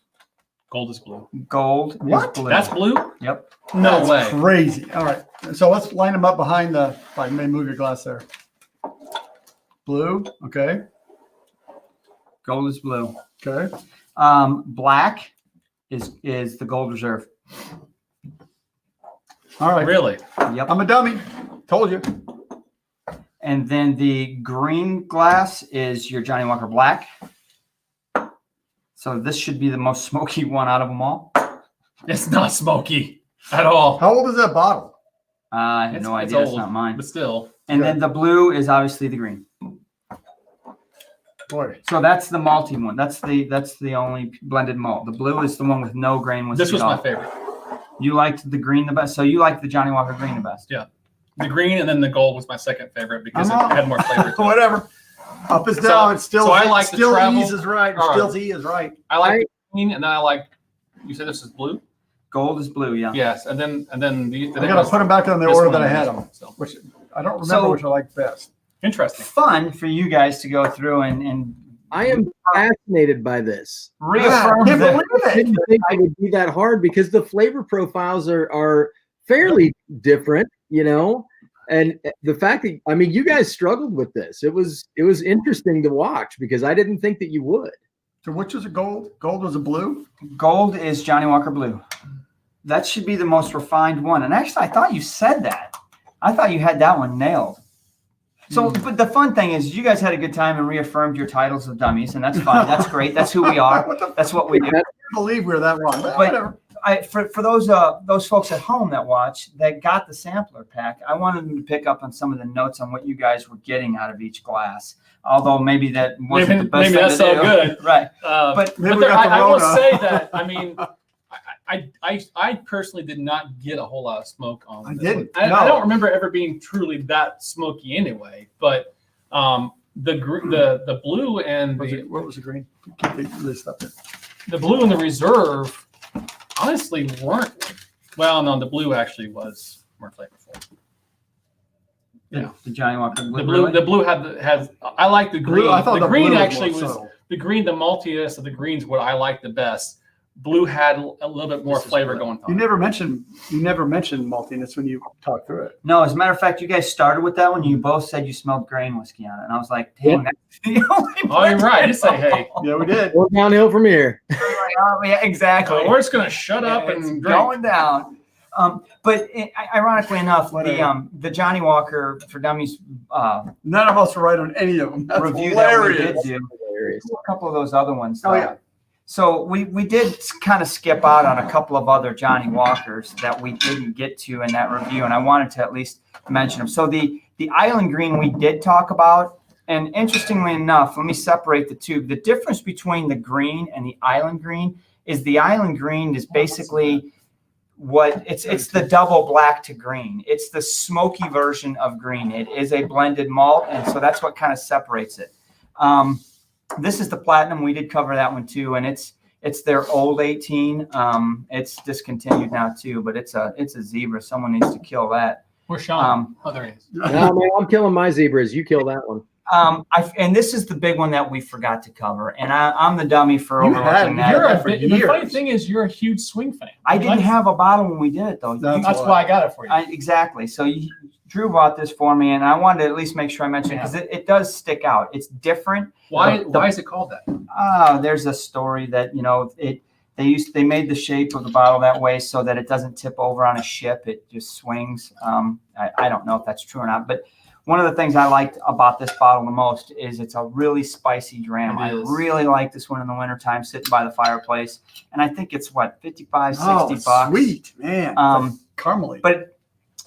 [SPEAKER 1] Gold is blue.
[SPEAKER 4] Gold
[SPEAKER 2] What?
[SPEAKER 4] is blue.
[SPEAKER 1] That's blue?
[SPEAKER 4] Yep.
[SPEAKER 1] No
[SPEAKER 2] That's
[SPEAKER 1] way.
[SPEAKER 2] crazy. All right. So let's line them up behind the. If I may move your glass there. Blue. Okay.
[SPEAKER 4] Gold is blue.
[SPEAKER 2] Okay.
[SPEAKER 4] Black is the Gold Reserve.
[SPEAKER 2] All right.
[SPEAKER 1] Really?
[SPEAKER 4] Yep.
[SPEAKER 2] I'm a dummy. Told you.
[SPEAKER 4] And then the green glass is your Johnny Walker Black. So this should be the most smoky one out of them all.
[SPEAKER 1] It's not smoky at all.
[SPEAKER 2] How old is that bottle?
[SPEAKER 4] I have no idea. It's not mine.
[SPEAKER 1] But still.
[SPEAKER 4] And then the blue is obviously the green.
[SPEAKER 2] Boy.
[SPEAKER 4] So that's the malty one. That's the only blended malt. The blue is the one with no grain whiskey.
[SPEAKER 1] This was
[SPEAKER 4] at all.
[SPEAKER 1] my favorite.
[SPEAKER 4] You liked the green the best. So you liked the Johnny Walker Green the best.
[SPEAKER 1] Yeah. The green and then the gold was my second favorite because it
[SPEAKER 2] I'm on.
[SPEAKER 1] had more flavor. to it.
[SPEAKER 2] Whatever. Up is down. It's still.
[SPEAKER 1] So I like the
[SPEAKER 2] still
[SPEAKER 1] travel.
[SPEAKER 2] E's is right.
[SPEAKER 1] All
[SPEAKER 2] Still
[SPEAKER 1] right.
[SPEAKER 2] Z is right.
[SPEAKER 1] I like the green and then I like. You said this is blue.
[SPEAKER 4] Gold is blue, yeah.
[SPEAKER 1] Yes, and then
[SPEAKER 2] I gotta put them back in the
[SPEAKER 1] this
[SPEAKER 2] order
[SPEAKER 1] one
[SPEAKER 2] that I
[SPEAKER 1] and
[SPEAKER 2] had
[SPEAKER 1] this
[SPEAKER 2] them.
[SPEAKER 1] one, so.
[SPEAKER 2] Which I don't remember
[SPEAKER 4] So-
[SPEAKER 2] which I liked best.
[SPEAKER 1] Interesting.
[SPEAKER 4] Fun for you guys to go through and
[SPEAKER 3] I am fascinated by this.
[SPEAKER 4] reaffirm
[SPEAKER 2] I can't
[SPEAKER 4] the,
[SPEAKER 2] believe
[SPEAKER 3] I
[SPEAKER 2] it.
[SPEAKER 3] didn't think it would be that hard because the flavor profiles are fairly different, and the fact that you guys struggled with this. It was interesting to watch because I didn't think that you would.
[SPEAKER 2] So which was a gold? Gold was a blue?
[SPEAKER 4] gold is Johnny Walker Blue. That should be the most refined one. And actually, I thought you said that. I thought you had that one nailed. So, but the fun thing is you guys had a good time and reaffirmed your titles of dummies, and that's fine. That's great. That's who we are. That's what we do.
[SPEAKER 2] believe we're that wrong. But
[SPEAKER 4] But-
[SPEAKER 2] whatever.
[SPEAKER 4] For those folks at home that watch that got the sampler pack, I wanted them to pick up on some of the notes on what you guys were getting out of each glass. Although maybe that wasn't the best
[SPEAKER 1] Maybe
[SPEAKER 4] thing
[SPEAKER 1] that's
[SPEAKER 4] to
[SPEAKER 1] so
[SPEAKER 4] do.
[SPEAKER 1] good.
[SPEAKER 4] Right?
[SPEAKER 1] But
[SPEAKER 2] Maybe we
[SPEAKER 1] there,
[SPEAKER 2] got the
[SPEAKER 1] I will
[SPEAKER 2] Rona.
[SPEAKER 1] say that, I mean, I personally did not get a whole lot of smoke on
[SPEAKER 2] I
[SPEAKER 1] this
[SPEAKER 2] didn't,
[SPEAKER 1] one.
[SPEAKER 2] no.
[SPEAKER 1] I don't remember ever being truly that smoky anyway. But the blue and
[SPEAKER 2] What was the green? Keep the list up there.
[SPEAKER 1] the blue and the reserve honestly weren't. Well, no, the blue actually was more flavorful.
[SPEAKER 4] The Johnny Walker Blue.
[SPEAKER 1] The blue,
[SPEAKER 4] really?
[SPEAKER 1] the blue has. I like the green.
[SPEAKER 2] I thought
[SPEAKER 1] the green
[SPEAKER 2] blue
[SPEAKER 1] actually
[SPEAKER 2] more
[SPEAKER 1] was
[SPEAKER 2] subtle.
[SPEAKER 1] the green. The maltiness of the greens what I like the best. Blue had a little bit more
[SPEAKER 2] This is
[SPEAKER 1] flavor
[SPEAKER 2] good.
[SPEAKER 1] going on.
[SPEAKER 2] You never mentioned maltiness when you talked through it.
[SPEAKER 4] No, as a matter of fact, you guys started with that one. You both said you smelled grain whiskey on it, and I was like, "Dang, that's the only."
[SPEAKER 1] Oh, you're right. You
[SPEAKER 4] place
[SPEAKER 1] say, hey.
[SPEAKER 2] Yeah, we did.
[SPEAKER 3] We're downhill from here.
[SPEAKER 4] Oh, yeah, exactly.
[SPEAKER 1] So we're just gonna shut up
[SPEAKER 4] It's
[SPEAKER 1] and drink.
[SPEAKER 4] going down. But ironically enough,
[SPEAKER 2] Whatever.
[SPEAKER 4] the Johnny Walker for Dummies
[SPEAKER 2] None of us were right on any of them. That's
[SPEAKER 4] review that we did
[SPEAKER 2] hilarious.
[SPEAKER 4] do,
[SPEAKER 3] Hilarious.
[SPEAKER 4] a couple of those other ones.
[SPEAKER 2] Oh,
[SPEAKER 4] though.
[SPEAKER 2] yeah.
[SPEAKER 4] So we did kind of skip out on a couple of other Johnny Walkers that we didn't get to in that review, and I wanted to at least mention them. So the Island Green we did talk about, and interestingly enough, let me separate the two. The difference between the green and the Island Green is the Island Green is basically what it's the double black to green. It's the smoky version of green. It is a blended malt, and so that's what kind of separates it. This is the Platinum. We did cover that one too, and it's their old 18. It's discontinued now too, but it's a zebra. Someone needs to kill that.
[SPEAKER 1] Where's Sean? Oh, there he is.
[SPEAKER 3] No, man, I'm killing my zebras. You kill that one.
[SPEAKER 4] And this is the big one that we forgot to cover, and I'm the dummy for
[SPEAKER 2] You
[SPEAKER 4] overlooking
[SPEAKER 2] had-
[SPEAKER 1] You're
[SPEAKER 4] that.
[SPEAKER 2] for
[SPEAKER 1] the funny
[SPEAKER 2] years.
[SPEAKER 1] thing is, you're a huge swing fan.
[SPEAKER 4] I didn't have a bottle when we did it though.
[SPEAKER 2] That's
[SPEAKER 1] That's why I got it for you.
[SPEAKER 4] Exactly. So Drew bought this for me, and I wanted to at least make sure I mentioned it because it does stick out. It's different.
[SPEAKER 1] Why is it called that?
[SPEAKER 4] There's a story that they made the shape of the bottle that way so that it doesn't tip over on a ship. It just swings. I don't know if that's true or not, but one of the things I liked about this bottle the most is it's a really spicy dram. I really like this one in the wintertime sitting by the fireplace, and I think it's what 55, 60 bucks.
[SPEAKER 2] Sweet, man. Caramely.
[SPEAKER 4] But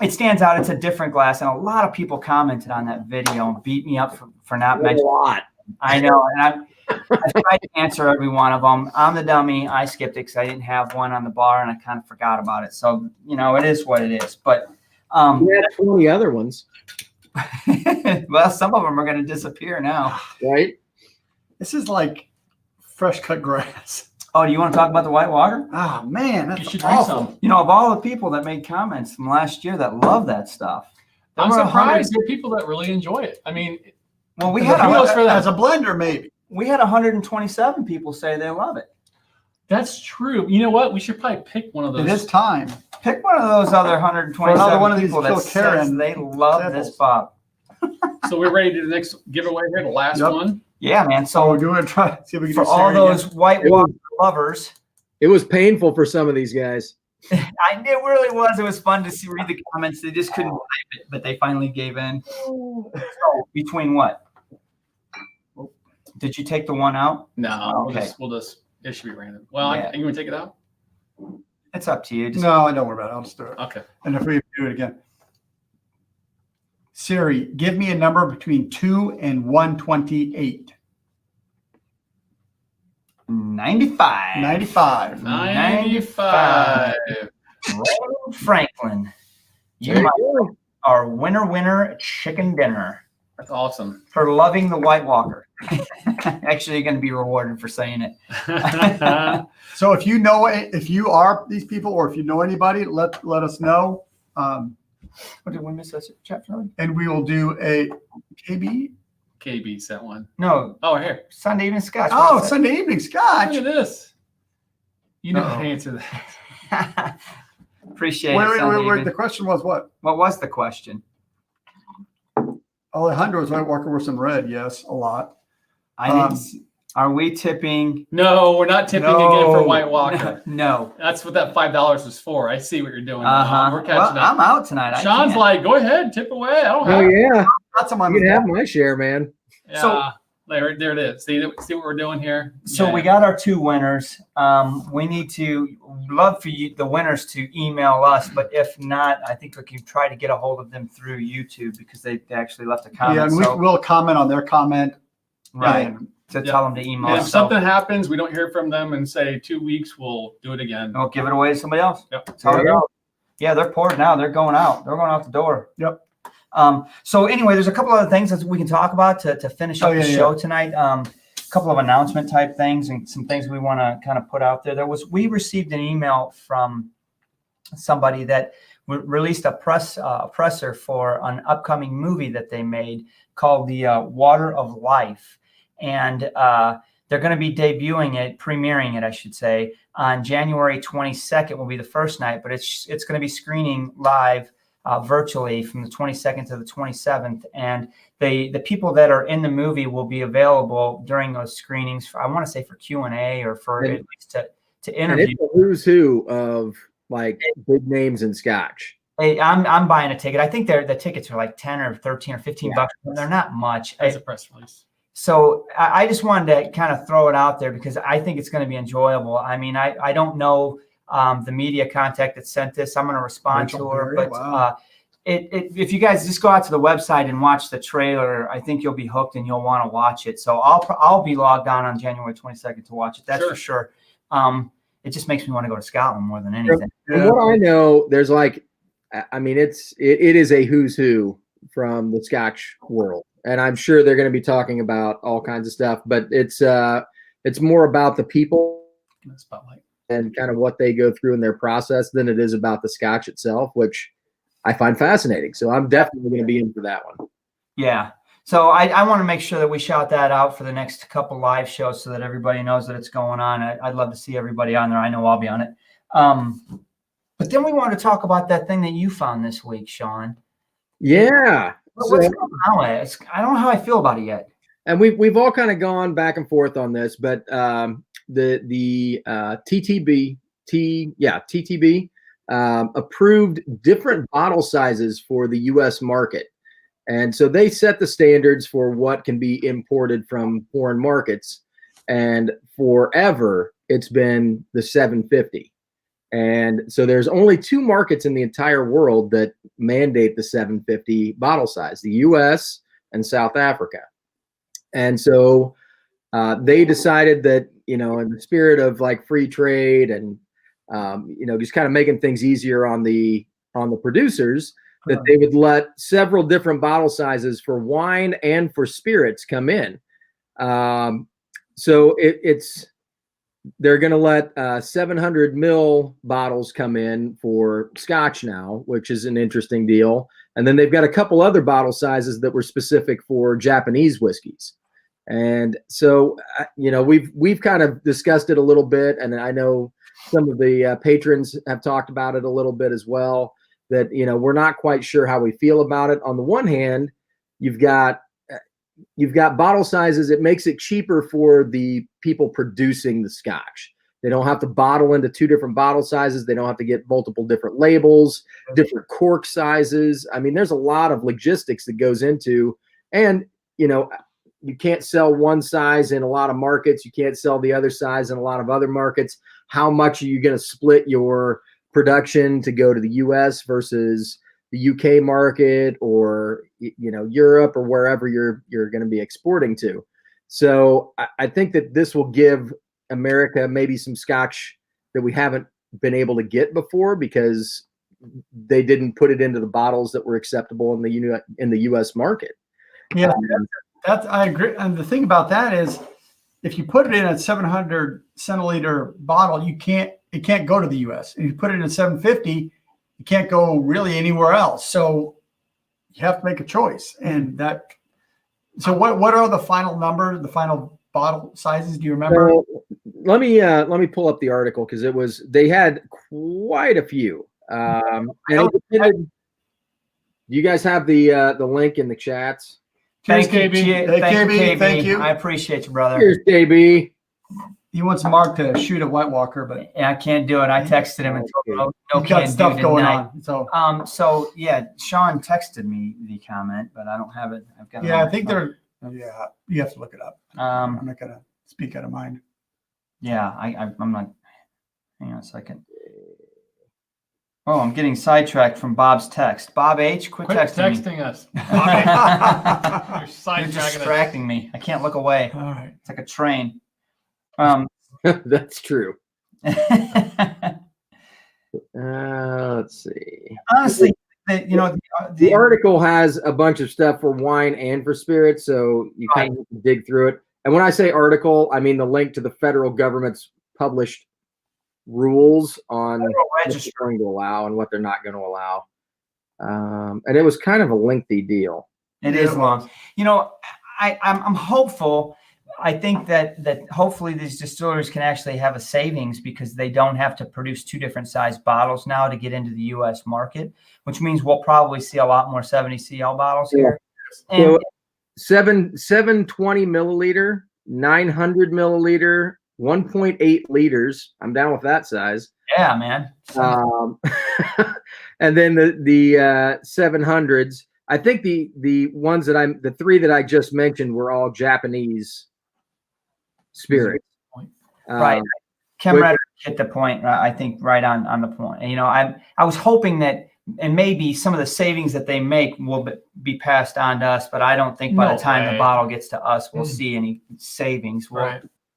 [SPEAKER 4] it stands out. It's a different glass, and a lot of people commented on that video and beat me up for not
[SPEAKER 3] A
[SPEAKER 4] mentioning.
[SPEAKER 3] lot.
[SPEAKER 4] I know, and I tried to answer every one of them. I'm the dummy. I skipped it because I didn't have one on the bar, and I kind of forgot about it. So it is what it is. But
[SPEAKER 3] We had 20 other ones,
[SPEAKER 4] well, some of them are going to disappear now.
[SPEAKER 3] right?
[SPEAKER 2] This is like fresh cut grass.
[SPEAKER 4] Oh, do you want to talk about the White Walker?
[SPEAKER 2] Oh, man. That's
[SPEAKER 1] You should drink
[SPEAKER 2] awful.
[SPEAKER 1] some.
[SPEAKER 4] Of all the people that made comments from last year that love that stuff.
[SPEAKER 1] I'm
[SPEAKER 4] there were
[SPEAKER 1] surprised there are people that really enjoy it. I mean,
[SPEAKER 4] Well, we
[SPEAKER 1] As
[SPEAKER 4] had
[SPEAKER 1] a kudos for that.
[SPEAKER 2] As a blender, maybe.
[SPEAKER 4] we had 127 people say they love it.
[SPEAKER 1] that's true. You know what? We should probably pick one of those.
[SPEAKER 2] It is time.
[SPEAKER 4] Pick one of those other 127
[SPEAKER 2] For another one of these
[SPEAKER 4] people that
[SPEAKER 2] Phil
[SPEAKER 4] says
[SPEAKER 2] Karen
[SPEAKER 4] they love
[SPEAKER 2] samples.
[SPEAKER 4] this bottle.
[SPEAKER 1] So we're ready to do the next giveaway here, the last
[SPEAKER 2] Yep.
[SPEAKER 1] one.
[SPEAKER 4] Yeah, man.
[SPEAKER 2] So
[SPEAKER 4] So
[SPEAKER 2] we're going to try see if we can
[SPEAKER 4] for
[SPEAKER 2] do
[SPEAKER 4] all
[SPEAKER 2] Sarah
[SPEAKER 4] those
[SPEAKER 2] again.
[SPEAKER 4] White
[SPEAKER 3] It
[SPEAKER 4] Walker lovers,
[SPEAKER 3] It was painful for some of these guys.
[SPEAKER 4] it really was. It was fun to read the comments. They just couldn't type it, but they finally gave in. So between what? Did you take the one out?
[SPEAKER 1] No,
[SPEAKER 4] Okay.
[SPEAKER 1] we'll just it should be random. Well,
[SPEAKER 4] Yeah.
[SPEAKER 1] you want to take it out?
[SPEAKER 4] It's up to you. Just,
[SPEAKER 2] No, don't worry about it. I'll just do it.
[SPEAKER 1] Okay.
[SPEAKER 2] And if we do it again. Siri, give me a number between 2 and 128.
[SPEAKER 4] 95.
[SPEAKER 2] 95.
[SPEAKER 1] 95.
[SPEAKER 4] Roland Franklin.
[SPEAKER 3] There
[SPEAKER 4] You
[SPEAKER 3] you
[SPEAKER 4] might
[SPEAKER 3] go.
[SPEAKER 4] our winner chicken dinner
[SPEAKER 1] That's awesome.
[SPEAKER 4] for loving the White Walker. Actually, you're going to be rewarded for saying it.
[SPEAKER 2] So if you know, if you are these people, or if you know anybody, let us know.
[SPEAKER 4] What did we miss that chapter?
[SPEAKER 2] And we will do a KB.
[SPEAKER 1] KB's that one.
[SPEAKER 4] No,
[SPEAKER 1] Oh, here.
[SPEAKER 4] Sunday evening Scotch.
[SPEAKER 2] Oh,
[SPEAKER 4] What's
[SPEAKER 2] Sunday evening
[SPEAKER 1] Look
[SPEAKER 2] Scotch.
[SPEAKER 1] at this. You know
[SPEAKER 2] Uh-oh.
[SPEAKER 1] the answer to that.
[SPEAKER 4] that? Appreciate
[SPEAKER 2] Wait,
[SPEAKER 4] it.
[SPEAKER 2] wait,
[SPEAKER 4] Sunday
[SPEAKER 2] wait, wait.
[SPEAKER 4] evening.
[SPEAKER 2] The question was what?
[SPEAKER 4] What was the question?
[SPEAKER 2] Alejandro's White Walker worse than red. Yes, a lot.
[SPEAKER 4] I didn't.
[SPEAKER 2] Um,
[SPEAKER 4] Are we tipping?
[SPEAKER 1] No, we're not tipping
[SPEAKER 2] No.
[SPEAKER 1] again for White Walker.
[SPEAKER 4] No.
[SPEAKER 1] That's what that $5 was for. I see what you're doing. We're catching
[SPEAKER 4] Well,
[SPEAKER 1] up.
[SPEAKER 4] I'm out tonight. I
[SPEAKER 1] Sean's
[SPEAKER 4] can't.
[SPEAKER 1] like, go ahead, tip away. I don't
[SPEAKER 3] Oh,
[SPEAKER 1] have.
[SPEAKER 3] yeah.
[SPEAKER 2] That's on my
[SPEAKER 3] You can have my share, man.
[SPEAKER 1] Yeah.
[SPEAKER 4] So-
[SPEAKER 1] There it is. See what we're doing here?
[SPEAKER 4] So
[SPEAKER 1] Yeah.
[SPEAKER 4] we got our 2 winners. We need to love for you, the winners, to email us. But if not, I think we can try to get a hold of them through YouTube because they actually left a comment.
[SPEAKER 2] Yeah, and
[SPEAKER 4] so,
[SPEAKER 2] we'll comment on their comment.
[SPEAKER 4] right.
[SPEAKER 2] And
[SPEAKER 4] To tell them to email
[SPEAKER 1] And
[SPEAKER 4] us.
[SPEAKER 1] if something happens, we don't hear from them in say 2 weeks, we'll do it again.
[SPEAKER 4] We'll give it away to somebody else.
[SPEAKER 1] Yep.
[SPEAKER 4] That's how it goes. Yeah, they're poured now. They're going out. They're going out the door.
[SPEAKER 2] Yep.
[SPEAKER 4] So anyway, there's a couple other things that we can talk about to finish up the show tonight. A couple of announcement type things and some things we want to kind of put out there. We received an email from somebody that released a presser for an upcoming movie that they made called The Water of Life. And they're going to be premiering it, I should say, on January 22nd will be the first night, but it's going to be screening live virtually from the 22nd to the 27th. And the people that are in the movie will be available during those screenings I want to say for Q&A or for at least to interview.
[SPEAKER 3] And it's a who's who of like big names in Scotch.
[SPEAKER 4] Hey, I'm buying a ticket. I think the tickets are like 10 or 13 or 15 bucks. They're not much.
[SPEAKER 1] As a press release.
[SPEAKER 4] So I just wanted to kind of throw it out there because I think it's going to be enjoyable. I mean, I don't know the media contact that sent this. I'm going to respond to her. But if you guys just go out to the website and watch the trailer, I think you'll be hooked and you'll want to watch it. So I'll be logged on January 22nd to watch it. That's for sure. It just makes me want to go to Scotland more than anything.
[SPEAKER 3] From what I know, there's like, I mean, it is a who's who from the Scotch world. And I'm sure they're going to be talking about all kinds of stuff, but it's more about the people and kind of what they go through in their process than it is about the Scotch itself, which I find fascinating. So I'm definitely going to be in for that one.
[SPEAKER 4] Yeah. So I want to make sure that we shout that out for the next couple live shows so that everybody knows that it's going on. I'd love to see everybody on there. I know I'll be on it. But then we want to talk about that thing that you found this week, Sean.
[SPEAKER 3] Yeah.
[SPEAKER 4] What's going on? I don't know how I feel about it yet.
[SPEAKER 3] And we've all kind of gone back and forth on this, but the TTB approved different bottle sizes for the U.S. market. And so they set the standards for what can be imported from foreign markets. And forever, it's been the 750. And so there's only 2 markets in the entire world that mandate the 750 bottle size, the U.S. and South Africa. And so they decided that, in the spirit of like free trade and, just kind of making things easier on the producers, that they would let several different bottle sizes for wine and for spirits come in. So they're going to let 700 mil bottles come in for Scotch now, which is an interesting deal. And then they've got a couple other bottle sizes that were specific for Japanese whiskeys. And so, we've kind of discussed it a little bit, and I know some of the patrons have talked about it a little bit as well, that, we're not quite sure how we feel about it. On the one hand, you've got bottle sizes. It makes it cheaper for the people producing the Scotch. They don't have to bottle into 2 different bottle sizes. They don't have to get multiple different labels, different cork sizes. I mean, there's a lot of logistics that goes into, and, you can't sell one size in a lot of markets. You can't sell the other size in a lot of other markets. How much are you going to split your production to go to the U.S. versus the UK market or, Europe or wherever you're going to be exporting to? So I think that this will give America maybe some Scotch that we haven't been able to get before because they didn't put it into the bottles that were acceptable in the U.S. market.
[SPEAKER 2] Yeah, I agree. And the thing about that is, if you put it in a 700 centiliter bottle, it can't go to the U.S. If you put it in a 750, it can't go really anywhere else. So you have to make a choice. And so what are the final numbers, the final bottle sizes? Do you remember?
[SPEAKER 3] Let me pull up the article because they had quite a few. Do you guys have the link in the chats?
[SPEAKER 4] Thank you, KB.
[SPEAKER 2] Thank you.
[SPEAKER 4] I appreciate you, brother.
[SPEAKER 3] Here's KB.
[SPEAKER 2] He wants Mark to shoot a White Walker, but
[SPEAKER 4] I can't do it. I texted him and told him no
[SPEAKER 2] got stuff going on.
[SPEAKER 4] So yeah, Sean texted me the comment, but I don't have it. I've got.
[SPEAKER 2] Yeah, I think they're Yeah, you have to look it up.
[SPEAKER 4] Um,
[SPEAKER 2] I'm not gonna speak out of mind.
[SPEAKER 4] yeah, I'm not. Hang on a second. Oh, I'm getting sidetracked from Bob's text. Bob H, quit
[SPEAKER 1] Quit
[SPEAKER 4] texting me.
[SPEAKER 1] texting us.
[SPEAKER 4] You're
[SPEAKER 1] You're sidetracking us.
[SPEAKER 4] distracting me. I can't look away.
[SPEAKER 2] All right.
[SPEAKER 4] It's like a train.
[SPEAKER 3] That's true. Let's see.
[SPEAKER 4] Honestly,
[SPEAKER 3] The
[SPEAKER 4] the
[SPEAKER 3] article has a bunch of stuff for wine and for spirits, so you kind of have to dig through it. And when I say article, I mean the link to the federal government's published rules on what they're going to allow and what they're not going to allow. And it was kind of a lengthy deal.
[SPEAKER 4] It is long. I'm hopeful. I think that hopefully these distilleries can actually have a savings because they don't have to produce 2 different size bottles now to get into the U.S. market, which means we'll probably see a lot more 70 CL bottles here.
[SPEAKER 3] So 720 milliliter, 900 milliliter, 1.8 liters. I'm down with that size.
[SPEAKER 4] Yeah, man.
[SPEAKER 3] And then the 700s. I think the ones that the 3 that I just mentioned were all Japanese spirits.
[SPEAKER 4] Right. Comrade hit the point. I think right on the point. And, I was hoping that, and maybe some of the savings that they make will be passed on to us, but I don't think by the time the bottle gets to us, we'll see any savings.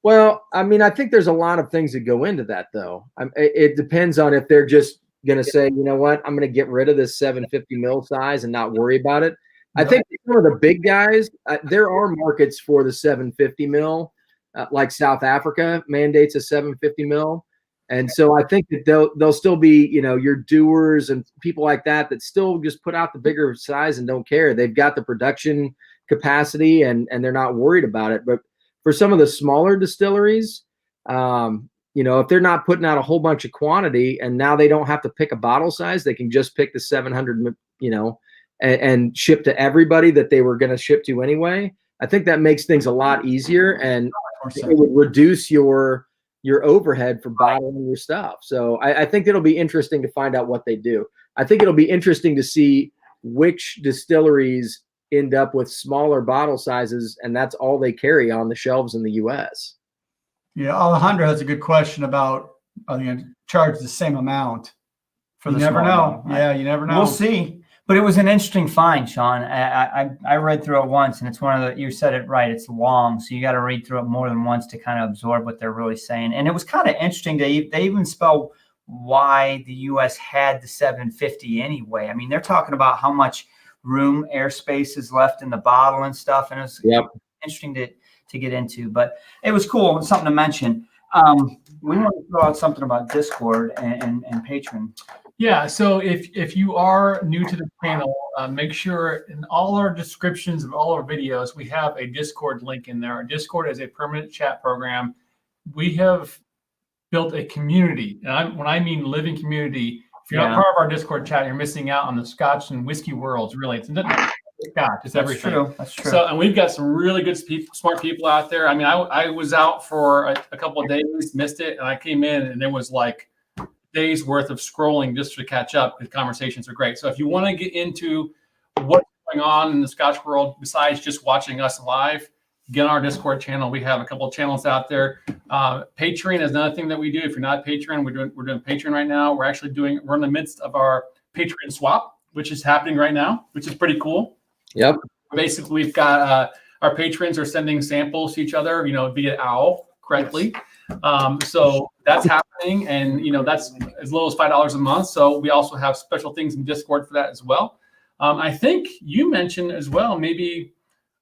[SPEAKER 3] Well, I mean, I think there's a lot of things that go into that, though. It depends on if they're just going to say, you know what, I'm going to get rid of this 750 mil size and not worry about it. I think some of the big guys, there are markets for the 750 mil, like South Africa mandates a 750 mil. And so I think that they'll still be, your doers and people like that still just put out the bigger size and don't care. They've got the production capacity and they're not worried about it. But for some of the smaller distilleries, if they're not putting out a whole bunch of quantity and now they don't have to pick a bottle size, they can just pick the 700, and ship to everybody that they were going to ship to anyway. I think that makes things a lot easier and it would reduce your overhead for bottling your stuff. So I think it'll be interesting to find out what they do. I think it'll be interesting to see which distilleries end up with smaller bottle sizes, and that's all they carry on the shelves in the U.S.
[SPEAKER 2] Yeah, Alejandro has a good question about are they going to charge the same amount?
[SPEAKER 4] For
[SPEAKER 2] You
[SPEAKER 4] the
[SPEAKER 2] never
[SPEAKER 4] small
[SPEAKER 2] know.
[SPEAKER 4] bottle.
[SPEAKER 2] Yeah, you never know.
[SPEAKER 4] We'll see. But it was an interesting find, Sean. I read through it once, and it's one of you said it right. It's long, so you got to read through it more than once to kind of absorb what they're really saying. And it was kind of interesting. They even spell why the U.S. had the 750 anyway. I mean, they're talking about how much room, airspace is left in the bottle and stuff, and it's interesting to get into. But it was cool. It's something to mention. We want to throw out something about Discord and Patreon.
[SPEAKER 1] Yeah, so if you are new to the channel, make sure in all our descriptions of all our videos, we have a Discord link in there. Our Discord is a permanent chat program. We have built a community. And when I mean living community, if you're not part of our Discord chat, you're missing out on the Scotch and whiskey worlds, really. It's not Scotch, it's everything.
[SPEAKER 4] That's true.
[SPEAKER 1] So, and we've got some really good smart people out there. I mean, I was out for a couple of days, missed it, and I came in and there was like days worth of scrolling just to catch up. The conversations are great. So if you want to get into what's going on in the Scotch world besides just watching us live, get on our Discord channel. We have a couple of channels out there. Patreon is another thing that we do. If you're not Patreon, we're doing Patreon right now. We're in the midst of our Patreon swap, which is happening right now, which is pretty cool.
[SPEAKER 3] Yep.
[SPEAKER 1] Basically, we've got our patrons are sending samples to each other, via OWL correctly. So that's happening, and that's as low as $5 a month. So we also have special things in Discord for that as well. I think you mentioned as well, maybe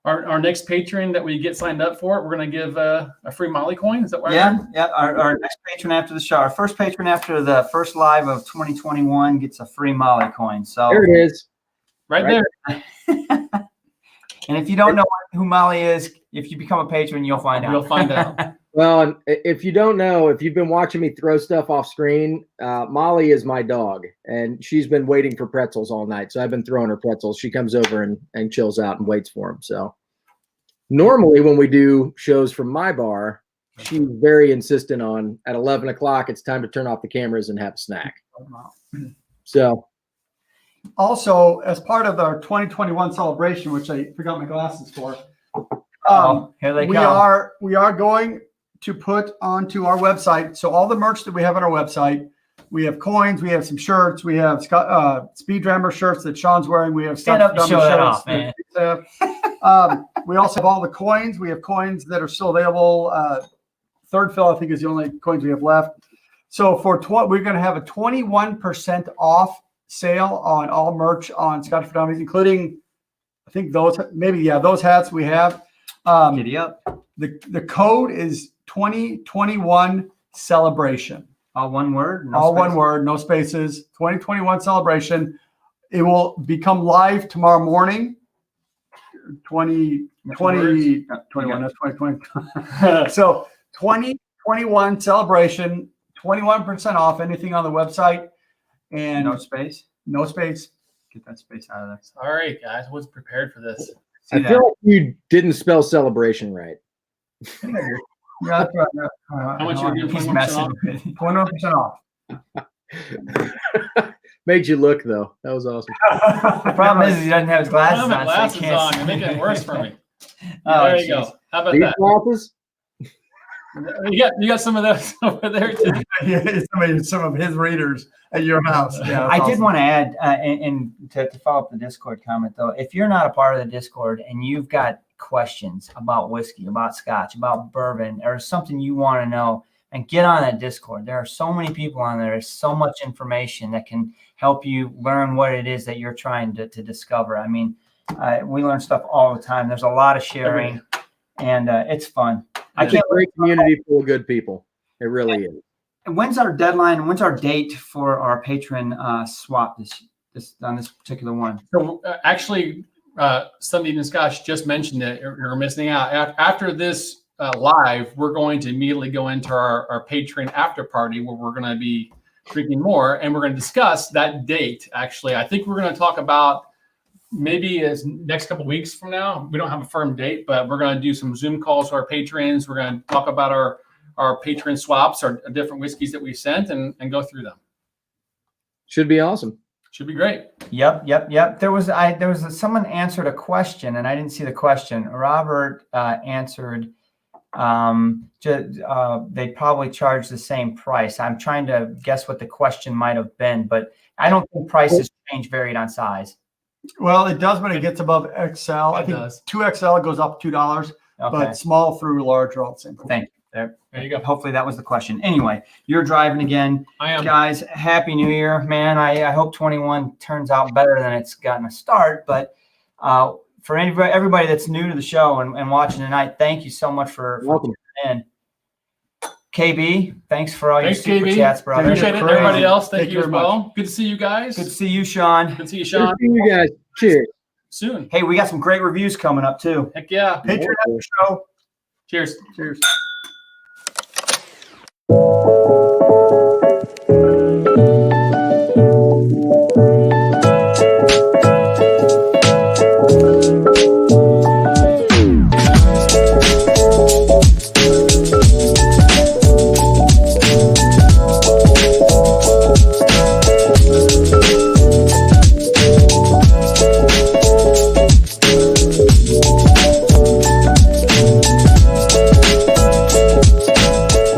[SPEAKER 1] our next patron that we get signed up for, we're going to give a free Molly coin. Is that right?
[SPEAKER 4] Yeah. Our next patron after the show, our first patron after the first live of 2021 gets a free Molly coin. So
[SPEAKER 3] there it is,
[SPEAKER 1] right there.
[SPEAKER 4] And if you don't know who Molly is, if you become a patron, you'll find out.
[SPEAKER 1] You'll find out.
[SPEAKER 3] Well, and if you don't know, if you've been watching me throw stuff off screen, Molly is my dog, and she's been waiting for pretzels all night. So I've been throwing her pretzels. She comes over and chills out and waits for them. So normally when we do shows from my bar, she's very insistent on at 11 o'clock, it's time to turn off the cameras and have a snack. So
[SPEAKER 2] Also, as part of our 2021 celebration, which I forgot my glasses for,
[SPEAKER 4] Here they
[SPEAKER 2] we
[SPEAKER 4] come.
[SPEAKER 2] are going to put onto our website. So all the merch that we have on our website, we have coins, we have some shirts, we have Speed Drummer shirts that Sean's wearing. We have
[SPEAKER 4] Stand up and
[SPEAKER 2] Scotch
[SPEAKER 4] show
[SPEAKER 2] Drummer
[SPEAKER 4] that
[SPEAKER 2] shirts
[SPEAKER 4] off, man.
[SPEAKER 2] we also have all the coins. We have coins that are still available. Third fill, I think, is the only coins we have left. So we're going to have a 21% off sale on all merch on Scotch for Dummies, including, I think those hats we have.
[SPEAKER 4] Giddy up.
[SPEAKER 2] The code is 2021 celebration.
[SPEAKER 4] All one word?
[SPEAKER 2] All one word, no spaces. 2021 celebration. It will become live tomorrow morning. 2021, that's 2020. So 2021 celebration, 21% off anything on the website. And
[SPEAKER 4] No space?
[SPEAKER 2] no space.
[SPEAKER 4] Get that space out of there.
[SPEAKER 1] All right, guys. I wasn't prepared for this.
[SPEAKER 3] I feel like you didn't spell celebration right.
[SPEAKER 2] Yeah, that's right.
[SPEAKER 1] How much are you
[SPEAKER 4] He's
[SPEAKER 1] 21%
[SPEAKER 4] messing
[SPEAKER 1] off?
[SPEAKER 4] with me.
[SPEAKER 2] 21% off.
[SPEAKER 3] Made you look though. That was awesome.
[SPEAKER 4] The problem is he doesn't have his
[SPEAKER 1] I
[SPEAKER 4] glasses
[SPEAKER 1] don't have my
[SPEAKER 4] on,
[SPEAKER 1] glasses
[SPEAKER 4] so he can't
[SPEAKER 1] on.
[SPEAKER 4] see.
[SPEAKER 1] You're making it worse for me.
[SPEAKER 4] Oh,
[SPEAKER 1] There you
[SPEAKER 4] jeez.
[SPEAKER 1] go. How about
[SPEAKER 3] These
[SPEAKER 1] that?
[SPEAKER 3] glasses?
[SPEAKER 1] You got some of those over there too.
[SPEAKER 2] Some of his readers at your house. Yeah,
[SPEAKER 4] I did want to add, and to follow up the Discord comment though, if you're not a part of the Discord and you've got questions about whiskey, about Scotch, about bourbon, or something you want to know, and get on that Discord. There are so many people on there. There's so much information that can help you learn what it is that you're trying to discover. I mean, we learn stuff all the time. There's a lot of sharing, and it's fun.
[SPEAKER 3] It's a great community full of good people. It really is.
[SPEAKER 4] And when's our deadline? When's our date for our patron swap this on this particular one?
[SPEAKER 1] So actually, Sunday and Scotch just mentioned it. You're missing out. After this live, we're going to immediately go into our patron after party where we're going to be drinking more, and we're going to discuss that date. Actually, I think we're going to talk about maybe as next couple of weeks from now. We don't have a firm date, but we're going to do some Zoom calls to our patrons. We're going to talk about our patron swaps, our different whiskeys that we sent, and go through them.
[SPEAKER 3] Should be awesome.
[SPEAKER 1] Should be great.
[SPEAKER 4] Yep. There was someone answered a question, and I didn't see the question. Robert answered. They probably charge the same price. I'm trying to guess what the question might have been, but I don't think prices change varied on size.
[SPEAKER 2] Well, it does when it gets above XL. I think
[SPEAKER 1] does.
[SPEAKER 2] 2XL goes up $2,
[SPEAKER 4] Okay.
[SPEAKER 2] but small through large are all the same.
[SPEAKER 4] Thank you.
[SPEAKER 1] There you go.
[SPEAKER 4] Hopefully that was the question. Anyway, you're driving again.
[SPEAKER 1] I am.
[SPEAKER 4] Guys, Happy New Year, man. I hope 21 turns out better than it's gotten a start. But for everybody that's new to the show and watching tonight, thank you so much for
[SPEAKER 3] Welcome.
[SPEAKER 4] tuning in. KB, thanks for all
[SPEAKER 1] Thanks,
[SPEAKER 4] your super
[SPEAKER 1] KB.
[SPEAKER 4] chats, brother.
[SPEAKER 1] Appreciate it.
[SPEAKER 2] Crazy.
[SPEAKER 1] Everybody else, thank
[SPEAKER 2] Thank
[SPEAKER 1] you
[SPEAKER 2] you
[SPEAKER 1] as
[SPEAKER 2] very
[SPEAKER 1] well. Good to see you guys.
[SPEAKER 4] Good to see you, Sean.
[SPEAKER 1] Good to see you,
[SPEAKER 3] Good
[SPEAKER 1] Sean.
[SPEAKER 3] to see you guys. Cheers.
[SPEAKER 1] Soon.
[SPEAKER 4] Hey, we got some great reviews coming up too.
[SPEAKER 1] Heck yeah.
[SPEAKER 2] Patron show.
[SPEAKER 1] Cheers.
[SPEAKER 2] Cheers.